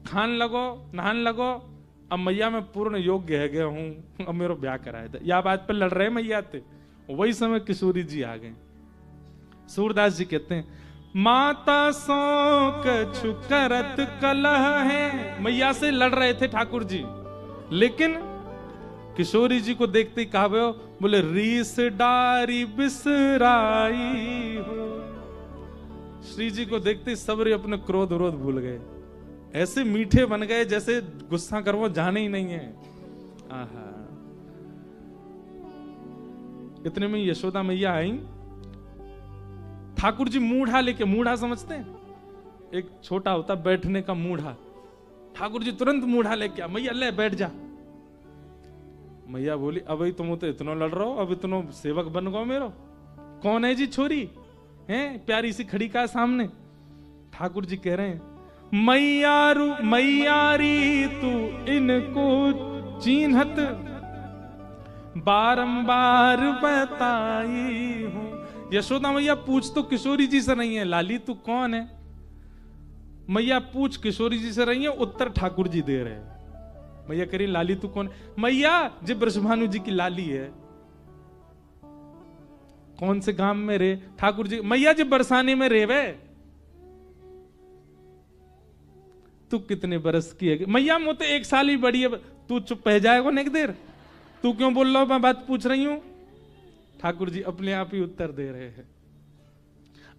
खान लगो, नहान लगो। अब मैया मैं पूर्ण योग्य है गया हूं, अब मेरा ब्याह कराए दे। या बात पे लड़ रहे मैया थे। वही समय किशोरी जी आ गए। सूरदास जी कहते हैं, माता सो कछु करत कलह है। मैया से लड़ रहे थे ठाकुर जी, लेकिन किशोरी जी को देखते ही कहा बोले रीस डारी बिसराई हो। श्री जी को देखते ही सबरे अपने क्रोध विरोध भूल गए, ऐसे मीठे बन गए जैसे गुस्सा कर वो जाने ही नहीं है। आहा, इतने में यशोदा मैया आई। ठाकुर जी मूढ़ा लेके, मूढ़ा समझते हैं, एक छोटा होता बैठने का मूढ़ा। ठाकुर जी तुरंत मूढ़ा लेके आ, मैया ले बैठ जा। मैया बोली अब ही तुम तो इतना लड़ रहे हो, अब इतना सेवक बन गो मेरो। कौन है जी छोरी है प्यारी सी खड़ी का सामने? ठाकुर जी कह रहे हैं, मैयारी तू इनको चिन्हत बारंबार बताई हूं। यशोदा मैया पूछ तो किशोरी जी से नहीं है, लाली तू कौन है? मैया पूछ किशोरी जी से रही है, उत्तर ठाकुर जी दे रहे हैं। मैया कह रही लाली तू कौन? मैया जी ब्रजभानु जी की लाली है। कौन से गांव में रे? ठाकुर जी मैया जी बरसाने में रे वे। तू कितने बरस की है? मैया मुझे 1 साल ही बड़ी है। तू चुप रह जाएगा नेक देर, तू क्यों बोल रहा हो? मैं बात पूछ रही हूं। ठाकुर जी अपने आप ही उत्तर दे रहे हैं।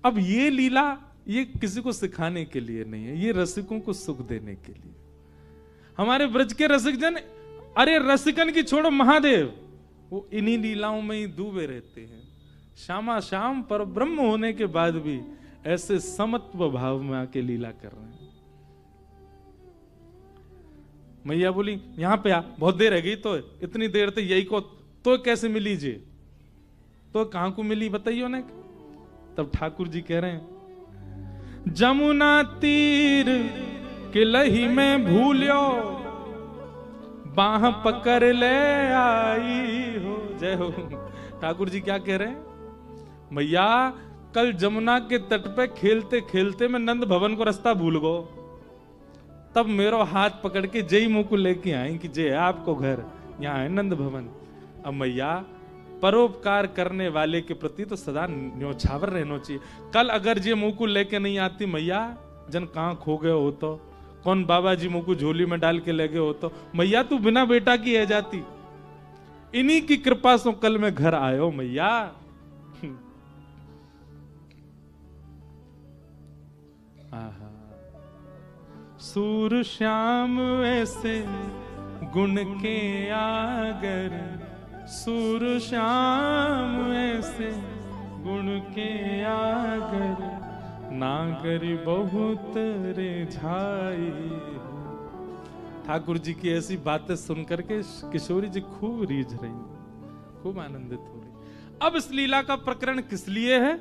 अब ये लीला ये किसी को सिखाने के लिए नहीं है, ये रसिकों को सुख देने के लिए। हमारे ब्रज के रसिक जन, अरे रसिकन की छोड़ो, महादेव वो इन्हीं लीलाओं में ही डूबे रहते हैं। श्यामा श्याम पर ब्रह्म होने के बाद भी ऐसे समत्व भाव में आके लीला कर रहे हैं। मैया बोली यहां पे आ, बहुत देर है गई तो, इतनी देर तक यही को तो कैसे मिली जी, तो कहां को मिली बताइयो ने। तब ठाकुर जी कह रहे हैं, जमुना तीर के लही में भूल्यो, बाह पकड़ ले आई हो। जय हो। ठाकुर जी क्या कह रहे हैं, भैया कल जमुना के तट पे खेलते खेलते मैं नंद भवन को रास्ता भूल गो, तब मेरो हाथ पकड़ के जय मुंह को लेके आई कि जय आपको घर, यहाँ है नंद भवन। अब मैया परोपकार करने वाले के प्रति तो सदा न्योछावर रहना चाहिए। कल अगर जे मुंह को लेके नहीं आती मैया, जन कहां खो गए हो तो, कौन बाबा जी मुंह को झोली में डाल के ले गए हो तो, मैया तू बिना बेटा की है जाती। इन्हीं की कृपा से कल मैं घर आयो मैया। सूर श्याम ऐसे गुण के आगर, सूर श्याम ऐसे गुण के आगर, नागरी बहुत रे झाई। ठाकुर जी की ऐसी बातें सुनकर के किशोरी जी खूब रीझ रही, खूब आनंदित हो रही। अब इस लीला का प्रकरण किस लिए है,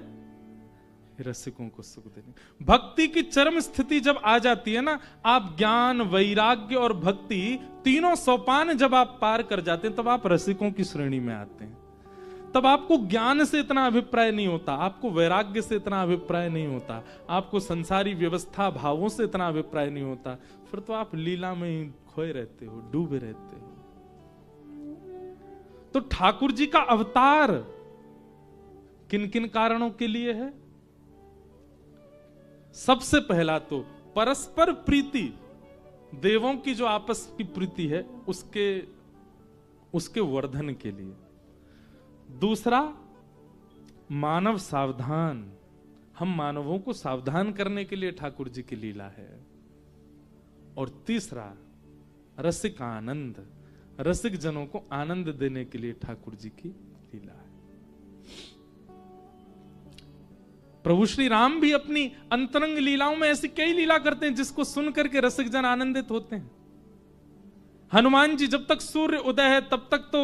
रसिकों को सुख देने। भक्ति की चरम स्थिति जब आ जाती है ना, आप ज्ञान वैराग्य और भक्ति तीनों सोपान जब आप पार कर जाते हैं, तब आप रसिकों की श्रेणी में आते हैं। तब आपको ज्ञान से इतना अभिप्राय नहीं होता, आपको वैराग्य से इतना अभिप्राय नहीं होता, आपको संसारी व्यवस्था भावों से इतना अभिप्राय नहीं होता। फिर तो आप लीला में ही खोए रहते हो, डूबे रहते हो। तो ठाकुर जी का अवतार किन किन कारणों के लिए है? सबसे पहला तो परस्पर प्रीति, देवों की जो आपस की प्रीति है उसके वर्धन के लिए। दूसरा मानव सावधान, हम मानवों को सावधान करने के लिए ठाकुर जी की लीला है। और तीसरा रसिक आनंद, रसिक जनों को आनंद देने के लिए ठाकुर जी की लीला है। प्रभु श्री राम भी अपनी अंतरंग लीलाओं में ऐसी कई लीला करते हैं जिसको सुन करके रसिक जन आनंदित होते हैं। हनुमान जी जब तक सूर्य उदय है तब तक तो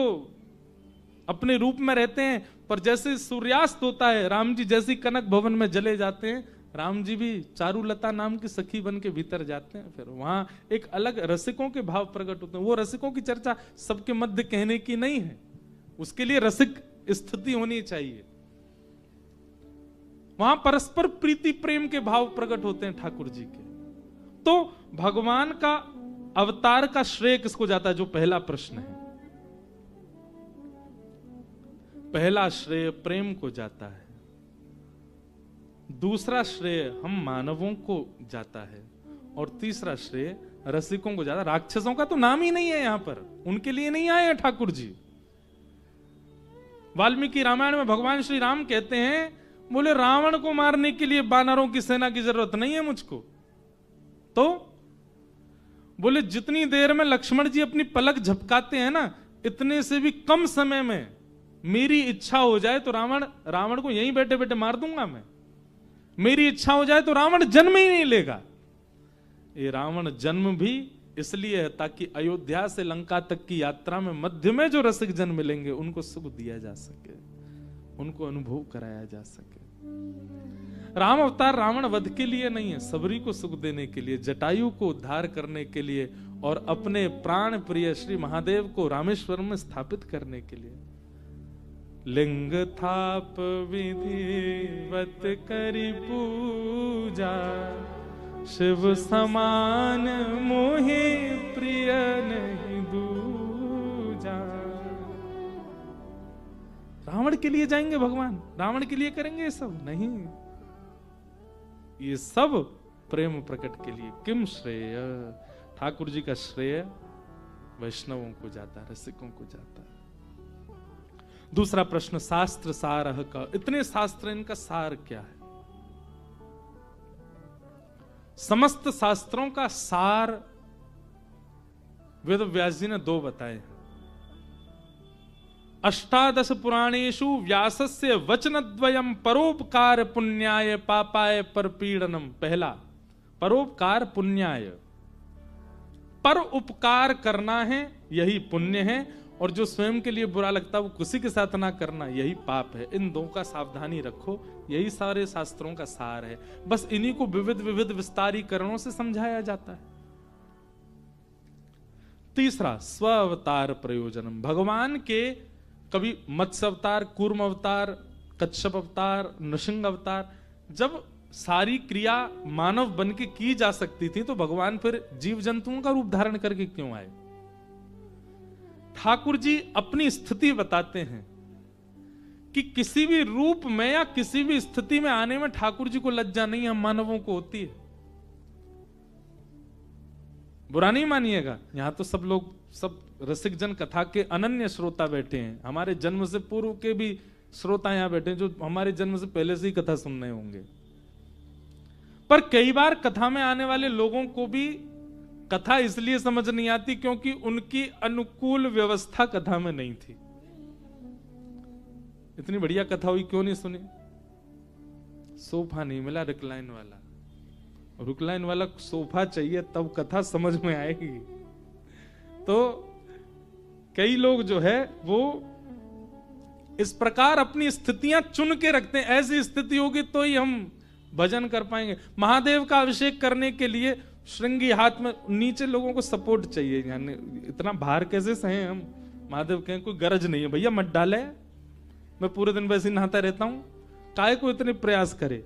अपने रूप में रहते हैं, पर जैसे सूर्यास्त होता है, राम जी जैसे कनक भवन में जले जाते हैं, राम जी भी चारुलता नाम की सखी बन के भीतर जाते हैं। फिर वहां एक अलग रसिकों के भाव प्रकट होते हैं। वो रसिकों की चर्चा सबके मध्य कहने की नहीं है, उसके लिए रसिक स्थिति होनी चाहिए। वहां परस्पर प्रीति प्रेम के भाव प्रकट होते हैं ठाकुर जी के। तो भगवान का अवतार का श्रेय किसको जाता है, जो पहला प्रश्न है। पहला श्रेय प्रेम को जाता है, दूसरा श्रेय हम मानवों को जाता है, और तीसरा श्रेय रसिकों को जाता है। राक्षसों का तो नाम ही नहीं है यहां पर, उनके लिए नहीं आए हैं ठाकुर जी। वाल्मीकि रामायण में भगवान श्री राम कहते हैं, बोले रावण को मारने के लिए वानरों की सेना की जरूरत नहीं है मुझको, तो बोले जितनी देर में लक्ष्मण जी अपनी पलक झपकाते हैं ना, इतने से भी कम समय में मेरी इच्छा हो जाए तो रावण को यहीं बैठे बैठे मार दूंगा मैं। मेरी इच्छा हो जाए तो रावण जन्म ही नहीं लेगा। ये रावण जन्म भी इसलिए है ताकि अयोध्या से लंका तक की यात्रा में मध्य में जो रसिक जन मिलेंगे उनको सुख दिया जा सके, उनको अनुभव कराया जा सके। राम अवतार रावण वध के लिए नहीं है, सबरी को सुख देने के लिए, जटायु को उद्धार करने के लिए, और अपने प्राण प्रिय श्री महादेव को रामेश्वर में स्थापित करने के लिए। लिंग थाप विधिवत करी पूजा, शिव समान मोहे प्रिय नहीं दूजा। रावण के लिए जाएंगे भगवान, रावण के लिए करेंगे ये सब नहीं, ये सब प्रेम प्रकट के लिए। किम श्रेय, ठाकुर जी का श्रेय वैष्णवों को जाता है, रसिकों को जाता है। दूसरा प्रश्न शास्त्र सारह का, इतने शास्त्र, इनका सार क्या है? समस्त शास्त्रों का सार वेद व्यास जी ने 2 बताए। अष्टादश पुराणेषु व्यासस्य वचनद्वयम् परोपकार पुण्याय पापाय परपीडनम। पहला परोपकार पुण्याय, पर उपकार करना है यही पुण्य है, और जो स्वयं के लिए बुरा लगता है वो किसी के साथ ना करना यही पाप है। इन 2 का सावधानी रखो, यही सारे शास्त्रों का सार है। बस इन्हीं को विविध विविध विस्तारीकरणों से समझाया जाता है। तीसरा स्व अवतार प्रयोजनम। भगवान के कभी मत्स्य अवतार, कूर्म अवतार, कच्छप अवतार, नृसिंह अवतार, जब सारी क्रिया मानव बन के की जा सकती थी तो भगवान फिर जीव जंतुओं का रूप धारण करके क्यों आए? ठाकुर जी अपनी स्थिति बताते हैं कि किसी भी रूप में या किसी भी स्थिति में आने में ठाकुर जी को लज्जा नहीं, हम मानवों को होती है। बुरा नहीं मानिएगा, यहां तो सब लोग, सब रसिक जन कथा के अनन्य श्रोता बैठे हैं। हमारे जन्म से पूर्व के भी श्रोता यहां बैठे हैं जो हमारे जन्म से पहले से ही कथा सुन रहे होंगे। पर कई बार कथा में आने वाले लोगों को भी कथा इसलिए समझ नहीं आती क्योंकि उनकी अनुकूल व्यवस्था कथा में नहीं थी। इतनी बढ़िया कथा हुई, क्यों नहीं सुनी? सोफा नहीं मिला रिक्लाइन वाला, रिक्लाइन वाला सोफा चाहिए तब कथा समझ में आएगी। तो कई लोग जो है वो इस प्रकार अपनी स्थितियां चुन के रखते हैं, ऐसी स्थिति होगी तो ही हम भजन कर पाएंगे। महादेव का अभिषेक करने के लिए श्रृंगी हाथ में, नीचे लोगों को सपोर्ट चाहिए, यानी इतना भार कैसे सहे हम? महादेव कहें कोई गरज नहीं है भैया, मत डाले, मैं पूरे दिन वैसे नहाता रहता हूं, काहे को इतने प्रयास करे?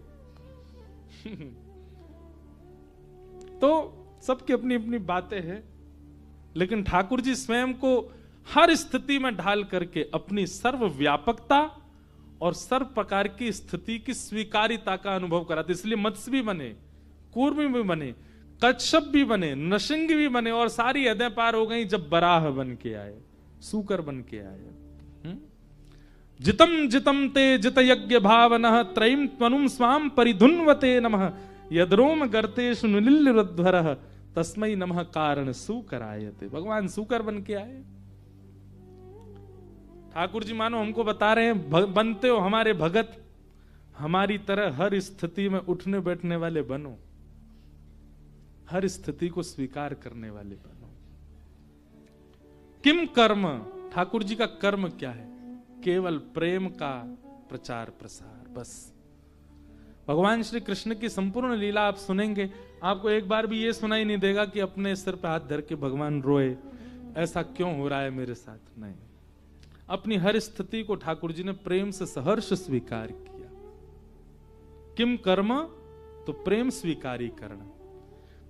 तो सबकी अपनी अपनी बातें हैं, लेकिन ठाकुर जी स्वयं को हर स्थिति में ढाल करके अपनी सर्वव्यापकता और सर्व प्रकार की स्थिति की स्वीकारिता का अनुभव कराते। इसलिए मत्स्य भी बने, कूर्म भी बने, कच्छप भी बने, नृसिंह भी बने, और सारी हदें पार हो गई जब बराह बन के आए, सूकर बन के आए। जितम जितम ते जित यज्ञ भावनः त्रयीम त्वनुम स्वाम परिधुन्वते नमः यद्रोम गर्तेषु निलिल्लुध्वरः तस्मै नमः कारण सूकरायते। भगवान सूकर बन के आए। ठाकुर जी मानो हमको बता रहे हैं, बनते हो हमारे भगत, हमारी तरह हर स्थिति में उठने बैठने वाले बनो, हर स्थिति को स्वीकार करने वाले बनो। किम कर्म, ठाकुर जी का कर्म क्या है? केवल प्रेम का प्रचार प्रसार, बस। भगवान श्री कृष्ण की संपूर्ण लीला आप सुनेंगे, आपको एक बार भी ये सुनाई नहीं देगा कि अपने सिर पे हाथ धर के भगवान रोए, ऐसा क्यों हो रहा है मेरे साथ। नहीं, अपनी हर स्थिति को ठाकुर जी ने प्रेम से सहर्ष स्वीकार किया। किम कर्म, तो प्रेम स्वीकारी करना।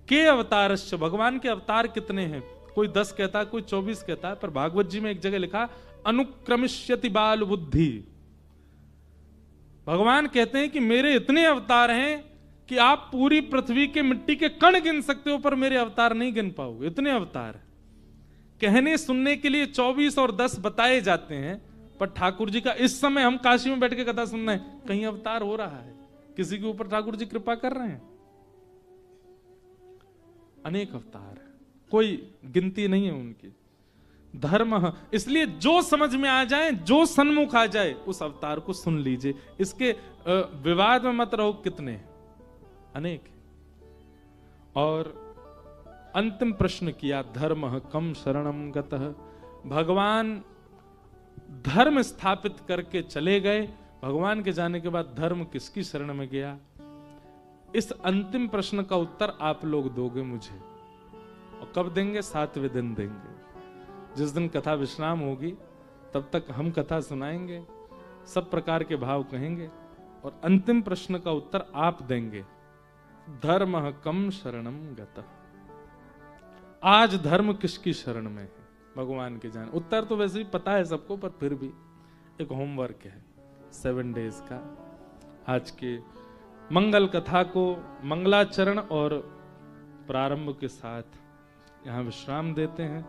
के अवतारश्च, भगवान के अवतार कितने हैं? कोई 10 कहता है, कोई 24 कहता है, पर भागवत जी में एक जगह लिखा अनुक्रमिष्यति बाल बुद्धि। भगवान कहते हैं कि मेरे इतने अवतार हैं कि आप पूरी पृथ्वी के मिट्टी के कण गिन सकते हो, पर मेरे अवतार नहीं गिन पाओगे, इतने अवतार। कहने सुनने के लिए 24 और 10 बताए जाते हैं, पर ठाकुर जी का इस समय हम काशी में बैठ के कथा सुन रहे हैं, कहीं अवतार हो रहा है, किसी के ऊपर ठाकुर जी कृपा कर रहे हैं? अनेक अवतार, कोई गिनती नहीं है उनकी। धर्म, इसलिए जो समझ में आ जाए, जो सन्मुख आ जाए, उस अवतार को सुन लीजिए। इसके विवाद में मत रहो, कितने अनेक। और अंतिम प्रश्न किया, धर्म कम शरणम गतः। भगवान धर्म स्थापित करके चले गए, भगवान के जाने के बाद धर्म किसकी शरण में गया? इस अंतिम प्रश्न का उत्तर आप लोग दोगे मुझे, और कब देंगे? 7वें दिन देंगे। जिस दिन कथा विश्राम होगी तब तक हम कथा सुनाएंगे, सब प्रकार के भाव कहेंगे, और अंतिम प्रश्न का उत्तर आप देंगे। धर्म कम शरणम गतः। आज धर्म किसकी शरण में है? भगवान के जान। उत्तर तो वैसे भी पता है सबको, पर फिर भी एक होमवर्क है 7 डेज का। आज के मंगल कथा को मंगलाचरण और प्रारंभ के साथ यहां विश्राम देते हैं।